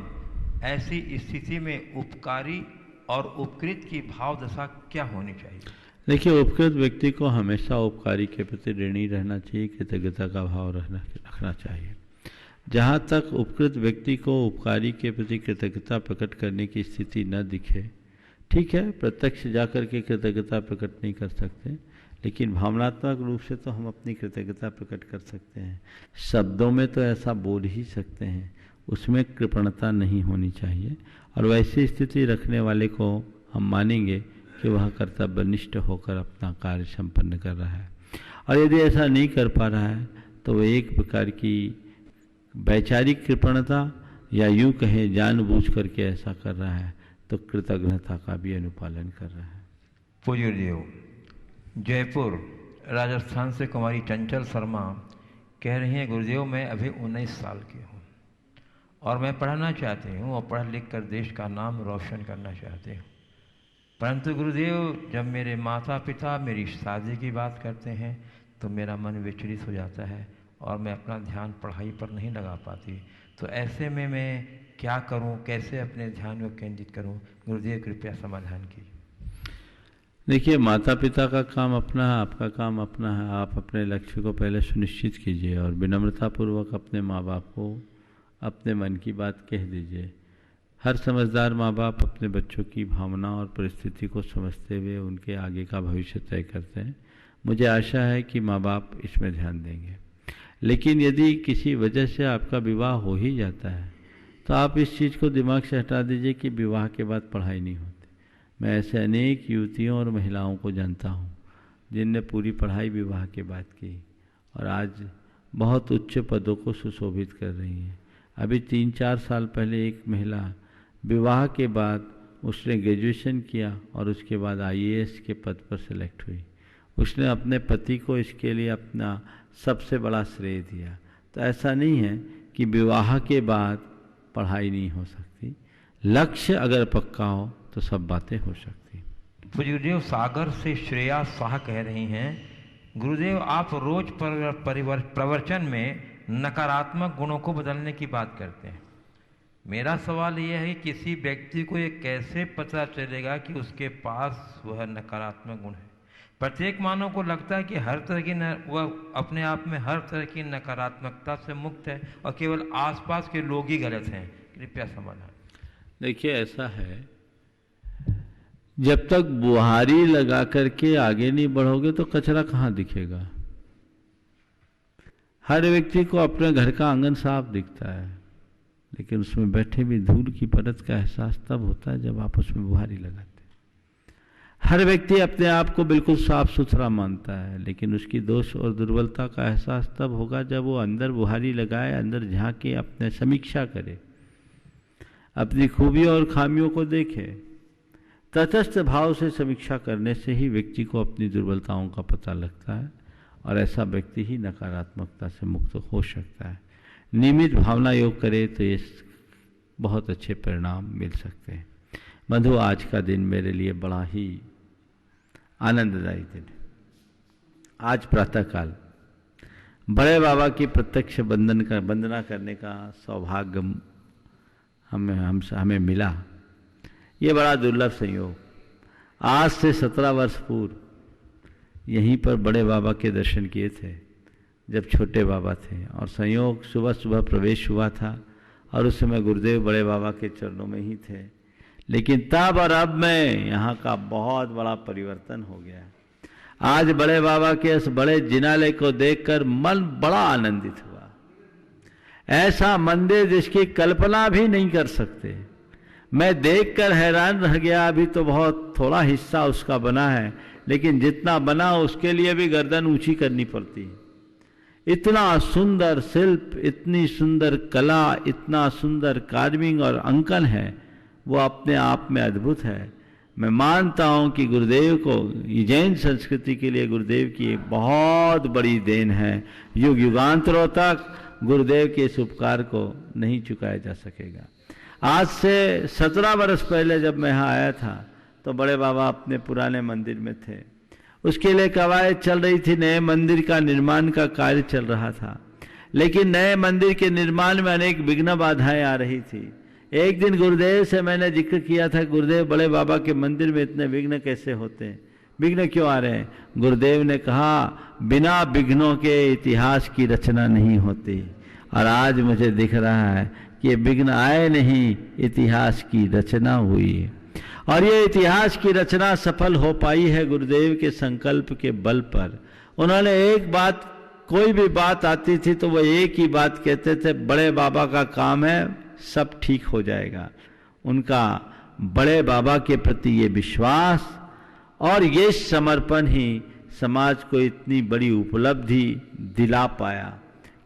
ऐसी स्थिति में उपकारी और उपकृत की भाव दशा क्या होनी चाहिए? देखिए, उपकृत व्यक्ति को हमेशा उपकारी के प्रति ऋणी रहना चाहिए, कृतज्ञता का भाव रखना चाहिए। जहाँ तक उपकृत व्यक्ति को उपकारी के प्रति कृतज्ञता प्रकट करने की स्थिति न दिखे, ठीक है, प्रत्यक्ष जाकर के कृतज्ञता प्रकट नहीं कर सकते, लेकिन भावनात्मक रूप से तो हम अपनी कृतज्ञता प्रकट कर सकते हैं। शब्दों में तो ऐसा बोल ही सकते हैं, उसमें कृपणता नहीं होनी चाहिए। और वैसी स्थिति रखने वाले को हम मानेंगे कि वह कर्तव्यनिष्ठ होकर अपना कार्य संपन्न कर रहा है। और यदि ऐसा नहीं कर पा रहा है तो वह एक प्रकार की वैचारिक कृपणता या यूँ कहें जानबूझ करके ऐसा कर रहा है तो कृतज्ञता का भी अनुपालन कर रहा है। पूज्य देव, जयपुर राजस्थान से कुमारी चंचल शर्मा कह रही हैं, गुरुदेव मैं अभी 19 साल की हूँ और मैं पढ़ना चाहती हूँ और पढ़ लिख कर देश का नाम रोशन करना चाहती हूँ, परंतु गुरुदेव जब मेरे माता पिता मेरी शादी की बात करते हैं तो मेरा मन विचलित हो जाता है और मैं अपना ध्यान पढ़ाई पर नहीं लगा पाती। तो ऐसे में मैं क्या करूं, कैसे अपने ध्यान को केंद्रित करूं? गुरुदेव कृपया समाधान कीजिए। देखिए, माता पिता का काम अपना है, आपका काम अपना है। आप अपने लक्ष्य को पहले सुनिश्चित कीजिए और विनम्रतापूर्वक अपने माँ बाप को अपने मन की बात कह दीजिए। हर समझदार माँ बाप अपने बच्चों की भावना और परिस्थिति को समझते हुए उनके आगे का भविष्य तय करते हैं। मुझे आशा है कि माँ बाप इसमें ध्यान देंगे। लेकिन यदि किसी वजह से आपका विवाह हो ही जाता है तो आप इस चीज़ को दिमाग से हटा दीजिए कि विवाह के बाद पढ़ाई नहीं होती। मैं ऐसे अनेक युवतियों और महिलाओं को जानता हूँ जिनने पूरी पढ़ाई विवाह के बाद की और आज बहुत उच्च पदों को सुशोभित कर रही हैं। अभी 3-4 साल पहले एक महिला विवाह के बाद उसने ग्रेजुएशन किया और उसके बाद IAS के पद पर सिलेक्ट हुई। उसने अपने पति को इसके लिए अपना सबसे बड़ा श्रेय दिया। तो ऐसा नहीं है कि विवाह के बाद पढ़ाई नहीं हो सकती, लक्ष्य अगर पक्का हो तो सब बातें हो सकती। गुरुदेव, सागर से श्रेया शाह कह रही हैं, गुरुदेव आप रोज प्रवचन में नकारात्मक गुणों को बदलने की बात करते हैं। मेरा सवाल यह है कि किसी व्यक्ति को ये कैसे पता चलेगा कि उसके पास वह नकारात्मक गुण है? प्रत्येक मानव को लगता है कि हर तरह की वह अपने आप में हर तरह की नकारात्मकता से मुक्त है और केवल आसपास के लोग ही गलत हैं। कृपया समाधान। देखिए, ऐसा है, जब तक बुहारी लगा करके आगे नहीं बढ़ोगे तो कचरा कहाँ दिखेगा। हर व्यक्ति को अपने घर का आंगन साफ दिखता है, लेकिन उसमें बैठे भी धूल की परत का एहसास तब होता है जब आप उसमें बुहारी लगाते हैं। हर व्यक्ति अपने आप को बिल्कुल साफ सुथरा मानता है, लेकिन उसकी दोष और दुर्बलता का एहसास तब होगा जब वो अंदर बुहारी लगाए, अंदर झांके, अपने समीक्षा करे, अपनी खूबियों और खामियों को देखे। तटस्थ भाव से समीक्षा करने से ही व्यक्ति को अपनी दुर्बलताओं का पता लगता है और ऐसा व्यक्ति ही नकारात्मकता से मुक्त हो सकता है। नियमित भावना योग करे तो ये बहुत अच्छे परिणाम मिल सकते हैं। मधु, आज का दिन मेरे लिए बड़ा ही आनंददायी दिन है। आज प्रातःकाल बड़े बाबा की प्रत्यक्ष वंदना करने का सौभाग्य हमें मिला। ये बड़ा दुर्लभ संयोग। आज से 17 वर्ष पूर्व यहीं पर बड़े बाबा के दर्शन किए थे जब छोटे बाबा थे, और संयोग सुबह सुबह प्रवेश हुआ था और उस समय गुरुदेव बड़े बाबा के चरणों में ही थे। लेकिन तब और अब में यहाँ का बहुत बड़ा परिवर्तन हो गया है। आज बड़े बाबा के इस बड़े जिनालय को देखकर मन बड़ा आनंदित हुआ। ऐसा मंदिर जिसकी कल्पना भी नहीं कर सकते। मैं देखकर हैरान रह गया। अभी तो बहुत थोड़ा हिस्सा उसका बना है, लेकिन जितना बना उसके लिए भी गर्दन ऊंची करनी पड़ती है। इतना सुंदर शिल्प, इतनी सुंदर कला, इतना सुंदर कार्विंग और अंकन है, वो अपने आप में अद्भुत है। मैं मानता हूं कि गुरुदेव को, जैन संस्कृति के लिए गुरुदेव की एक बहुत बड़ी देन है। युग युगांतरों तक गुरुदेव के इस उपकार को नहीं चुकाया जा सकेगा। आज से 17 वर्ष पहले जब मैं यहाँ आया था तो बड़े बाबा अपने पुराने मंदिर में थे। उसके लिए कवायद चल रही थी, नए मंदिर का निर्माण का कार्य चल रहा था। लेकिन नए मंदिर के निर्माण में अनेक विघ्न बाधाएं आ रही थी। एक दिन गुरुदेव से मैंने जिक्र किया था, गुरुदेव बड़े बाबा के मंदिर में इतने विघ्न कैसे होते हैं, विघ्न क्यों आ रहे हैं? गुरुदेव ने कहा, बिना विघ्नों के इतिहास की रचना नहीं होती। और आज मुझे दिख रहा है कि विघ्न आए नहीं, इतिहास की रचना हुई है। और ये इतिहास की रचना सफल हो पाई है गुरुदेव के संकल्प के बल पर। उन्होंने एक बात, कोई भी बात आती थी तो वो एक ही बात कहते थे, बड़े बाबा का काम है, सब ठीक हो जाएगा। उनका बड़े बाबा के प्रति ये विश्वास और ये समर्पण ही समाज को इतनी बड़ी उपलब्धि दिला पाया।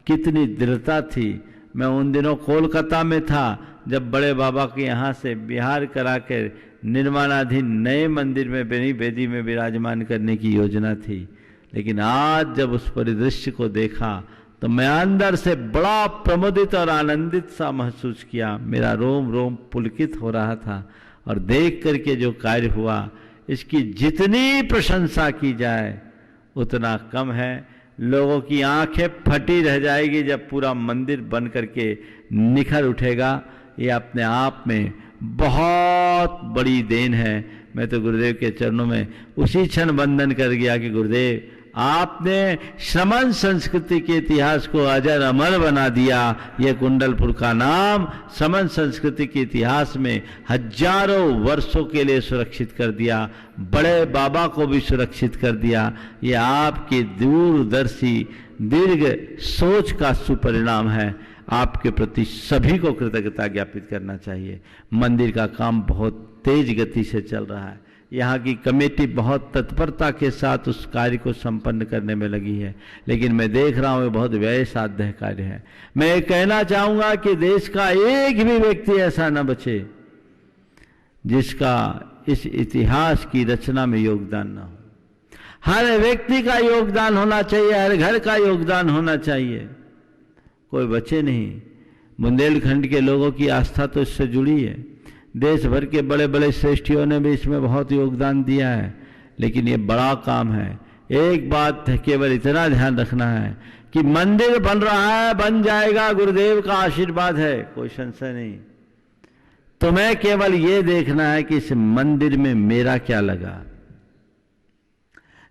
कितनी दृढ़ता थी। मैं उन दिनों कोलकाता में था जब बड़े बाबा के यहाँ से बिहार करा कर निर्माणाधीन नए मंदिर में बेनी बेदी में विराजमान करने की योजना थी। लेकिन आज जब उस परिदृश्य को देखा तो मैं अंदर से बड़ा प्रमोदित और आनंदित सा महसूस किया। मेरा रोम रोम पुलकित हो रहा था। और देख करके जो कार्य हुआ, इसकी जितनी प्रशंसा की जाए उतना कम है। लोगों की आंखें फटी रह जाएगी जब पूरा मंदिर बन करके निखर उठेगा। ये अपने आप में बहुत बड़ी देन है। मैं तो गुरुदेव के चरणों में उसी क्षण वंदन कर गया कि गुरुदेव, आपने श्रमण संस्कृति के इतिहास को अजर अमर बना दिया। ये कुंडलपुर का नाम श्रमण संस्कृति के इतिहास में हजारों वर्षों के लिए सुरक्षित कर दिया। बड़े बाबा को भी सुरक्षित कर दिया। ये आपकी दूरदर्शी दीर्घ सोच का सुपरिणाम है। आपके प्रति सभी को कृतज्ञता ज्ञापित करना चाहिए। मंदिर का काम बहुत तेज गति से चल रहा है। यहाँ की कमेटी बहुत तत्परता के साथ उस कार्य को संपन्न करने में लगी है। लेकिन मैं देख रहा हूँ ये बहुत व्यय साध्य कार्य है। मैं ये कहना चाहूँगा कि देश का एक भी व्यक्ति ऐसा न बचे जिसका इस इतिहास की रचना में योगदान न हो। हर व्यक्ति का योगदान होना चाहिए, हर घर का योगदान होना चाहिए, कोई बचे नहीं। बुंदेलखंड के लोगों की आस्था तो इससे जुड़ी है। देश भर के बड़े बड़े श्रेष्ठियों ने भी इसमें बहुत योगदान दिया है। लेकिन ये बड़ा काम है। एक बात केवल इतना ध्यान रखना है कि मंदिर बन रहा है, बन जाएगा, गुरुदेव का आशीर्वाद है, कोई संशय नहीं। तुम्हें केवल ये देखना है कि इस मंदिर में मेरा क्या लगा।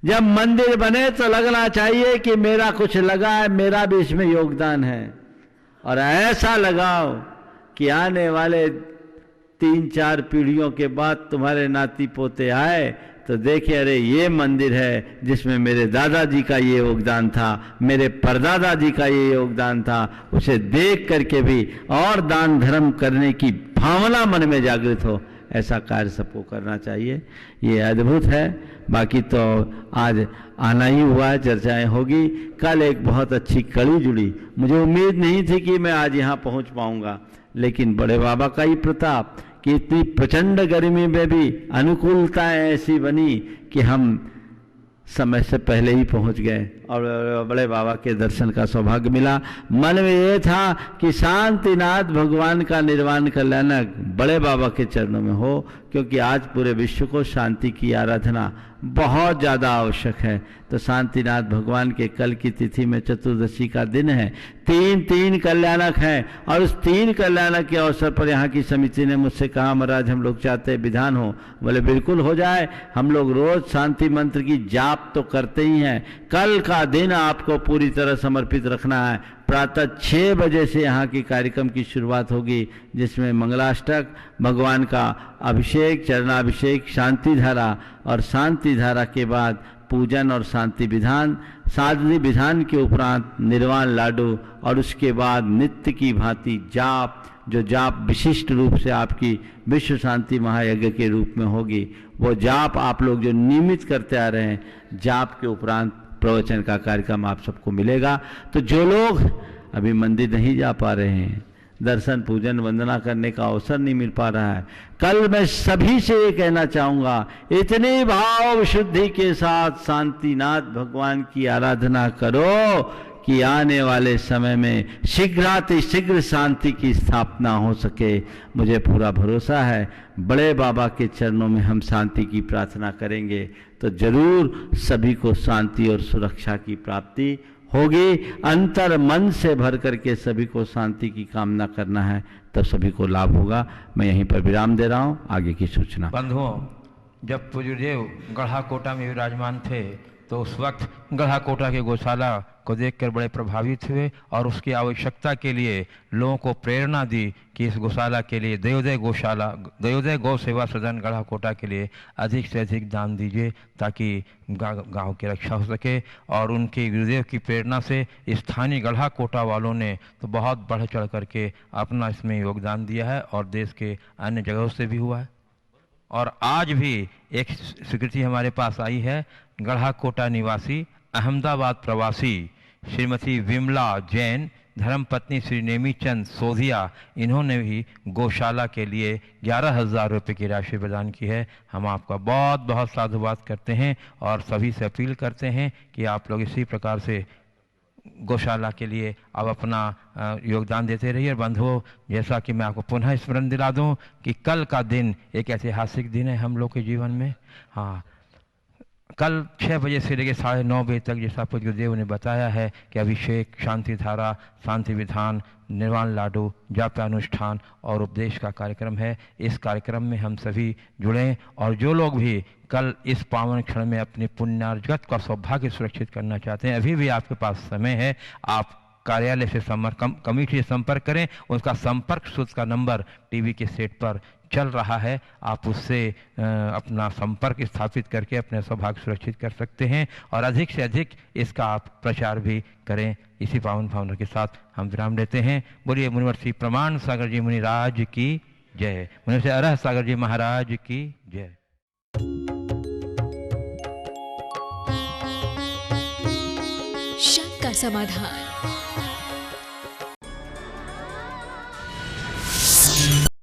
जब मंदिर बने तो लगना चाहिए कि मेरा कुछ लगा है, मेरा भी इसमें योगदान है। और ऐसा लगाओ कि आने वाले 3-4 पीढ़ियों के बाद तुम्हारे नाती पोते आए तो देखे, अरे ये मंदिर है जिसमें मेरे दादाजी का ये योगदान था, मेरे परदादा जी का ये योगदान था। उसे देख करके भी और दान धर्म करने की भावना मन में जागृत हो। ऐसा कार्य सबको करना चाहिए। ये अद्भुत है। बाकी तो आज आना ही हुआ है, चर्चाएं होगी। कल एक बहुत अच्छी कड़ी जुड़ी, मुझे उम्मीद नहीं थी कि मैं आज यहाँ पहुँच पाऊँगा, लेकिन बड़े बाबा का ही प्रताप कि इतनी प्रचंड गर्मी में भी अनुकूलताएं ऐसी बनी कि हम समय से पहले ही पहुंच गए और बड़े बाबा के दर्शन का सौभाग्य मिला। मन में ये था कि शांतिनाथ भगवान का निर्वाण कल्याणक बड़े बाबा के चरणों में हो, क्योंकि आज पूरे विश्व को शांति की आराधना बहुत ज़्यादा आवश्यक है। तो शांतिनाथ भगवान के कल की तिथि में चतुर्दशी का दिन है। तीन कल्याणक हैं और उस 3 कल्याणक के अवसर पर यहाँ की समिति ने मुझसे कहा, महाराज हम लोग चाहते हैं विधान हो। बोले बिल्कुल हो जाए। हम लोग रोज शांति मंत्र की जाप तो करते ही हैं, कल का दिन आपको पूरी तरह समर्पित रखना है। प्रातः 6 बजे से यहाँ की कार्यक्रम की शुरुआत होगी, जिसमें मंगलाष्टक, भगवान का अभिषेक, चरणाभिषेक, शांति धारा और शांति धारा के बाद पूजन और शांति विधान, साधनी विधान के उपरांत निर्वाण लाडू और उसके बाद नित्य की भांति जाप, जो जाप विशिष्ट रूप से आपकी विश्व शांति महायज्ञ के रूप में होगी, वो जाप आप लोग जो नियमित करते आ रहे हैं, जाप के उपरांत प्रवचन का कार्यक्रम आप सबको मिलेगा। तो जो लोग अभी मंदिर नहीं जा पा रहे हैं, दर्शन पूजन वंदना करने का अवसर नहीं मिल पा रहा है, कल मैं सभी से ये कहना चाहूँगा, इतने भाव शुद्धि के साथ शांतिनाथ भगवान की आराधना करो कि आने वाले समय में शीघ्रातिशीघ्र शांति की स्थापना हो सके। मुझे पूरा भरोसा है बड़े बाबा के चरणों में हम शांति की प्रार्थना करेंगे तो जरूर सभी को शांति और सुरक्षा की प्राप्ति होगी। अंतर मन से भर करके सभी को शांति की कामना करना है, तब सभी को लाभ होगा। मैं यहीं पर विराम दे रहा हूँ, आगे की सूचना। बंधुओं, जब पूज्यदेव गढ़ाकोटा में विराजमान थे तो उस वक्त गढ़ाकोटा के गौशाला को देखकर बड़े प्रभावित हुए और उसकी आवश्यकता के लिए लोगों को प्रेरणा दी कि इस गौशाला के लिए देवोदय गौ सेवा सदन गढ़ाकोटा के लिए अधिक से अधिक दान दीजिए ताकि गांव की रक्षा हो सके। और उनके गुरुदेव की प्रेरणा से स्थानीय गढ़ाकोटा वालों ने तो बहुत बढ़ चढ़ करके अपना इसमें योगदान दिया है और देश के अन्य जगहों से भी हुआ है। और आज भी एक स्वीकृति हमारे पास आई है, गढ़ाकोटा निवासी अहमदाबाद प्रवासी श्रीमती विमला जैन, धर्मपत्नी श्री नेमीचंद सोधिया, इन्होंने भी गौशाला के लिए 11,000 रुपये की राशि प्रदान की है। हम आपका बहुत बहुत साधुवाद करते हैं और सभी से अपील करते हैं कि आप लोग इसी प्रकार से गौशाला के लिए अब अपना योगदान देते रहिए। बंधुओं, जैसा कि मैं आपको पुनः स्मरण दिला दूं कि कल का दिन एक ऐतिहासिक दिन है हम लोग के जीवन में। हाँ, कल 6 बजे से लेकर 9:30 बजे तक, जैसा पूज्य गुरुदेव ने बताया है कि अभिषेक, शांति धारा, शांति विधान, निर्वाण लाडू, जापानुष्ठान और उपदेश का कार्यक्रम है। इस कार्यक्रम में हम सभी जुड़ें और जो लोग भी कल इस पावन क्षण में अपनी पुण्यार्जत का सौभाग्य सुरक्षित करना चाहते हैं, अभी भी आपके पास समय है। आप कार्यालय से कमेटी से संपर्क करें। उसका संपर्क सूत्र का नंबर टीवी के सेट पर चल रहा है, आप उससे अपना संपर्क स्थापित करके अपने सौभाग्य सुरक्षित कर सकते हैं और अधिक से अधिक इसका आप प्रचार भी करें। इसी पावन भावना के साथ हम विराम लेते हैं। बोलिए मुनिवर श्री प्रमाण सागर जी मुनिराज की जय, मुनिवर श्री अरह सागर जी महाराज की जय। शंका समाधान।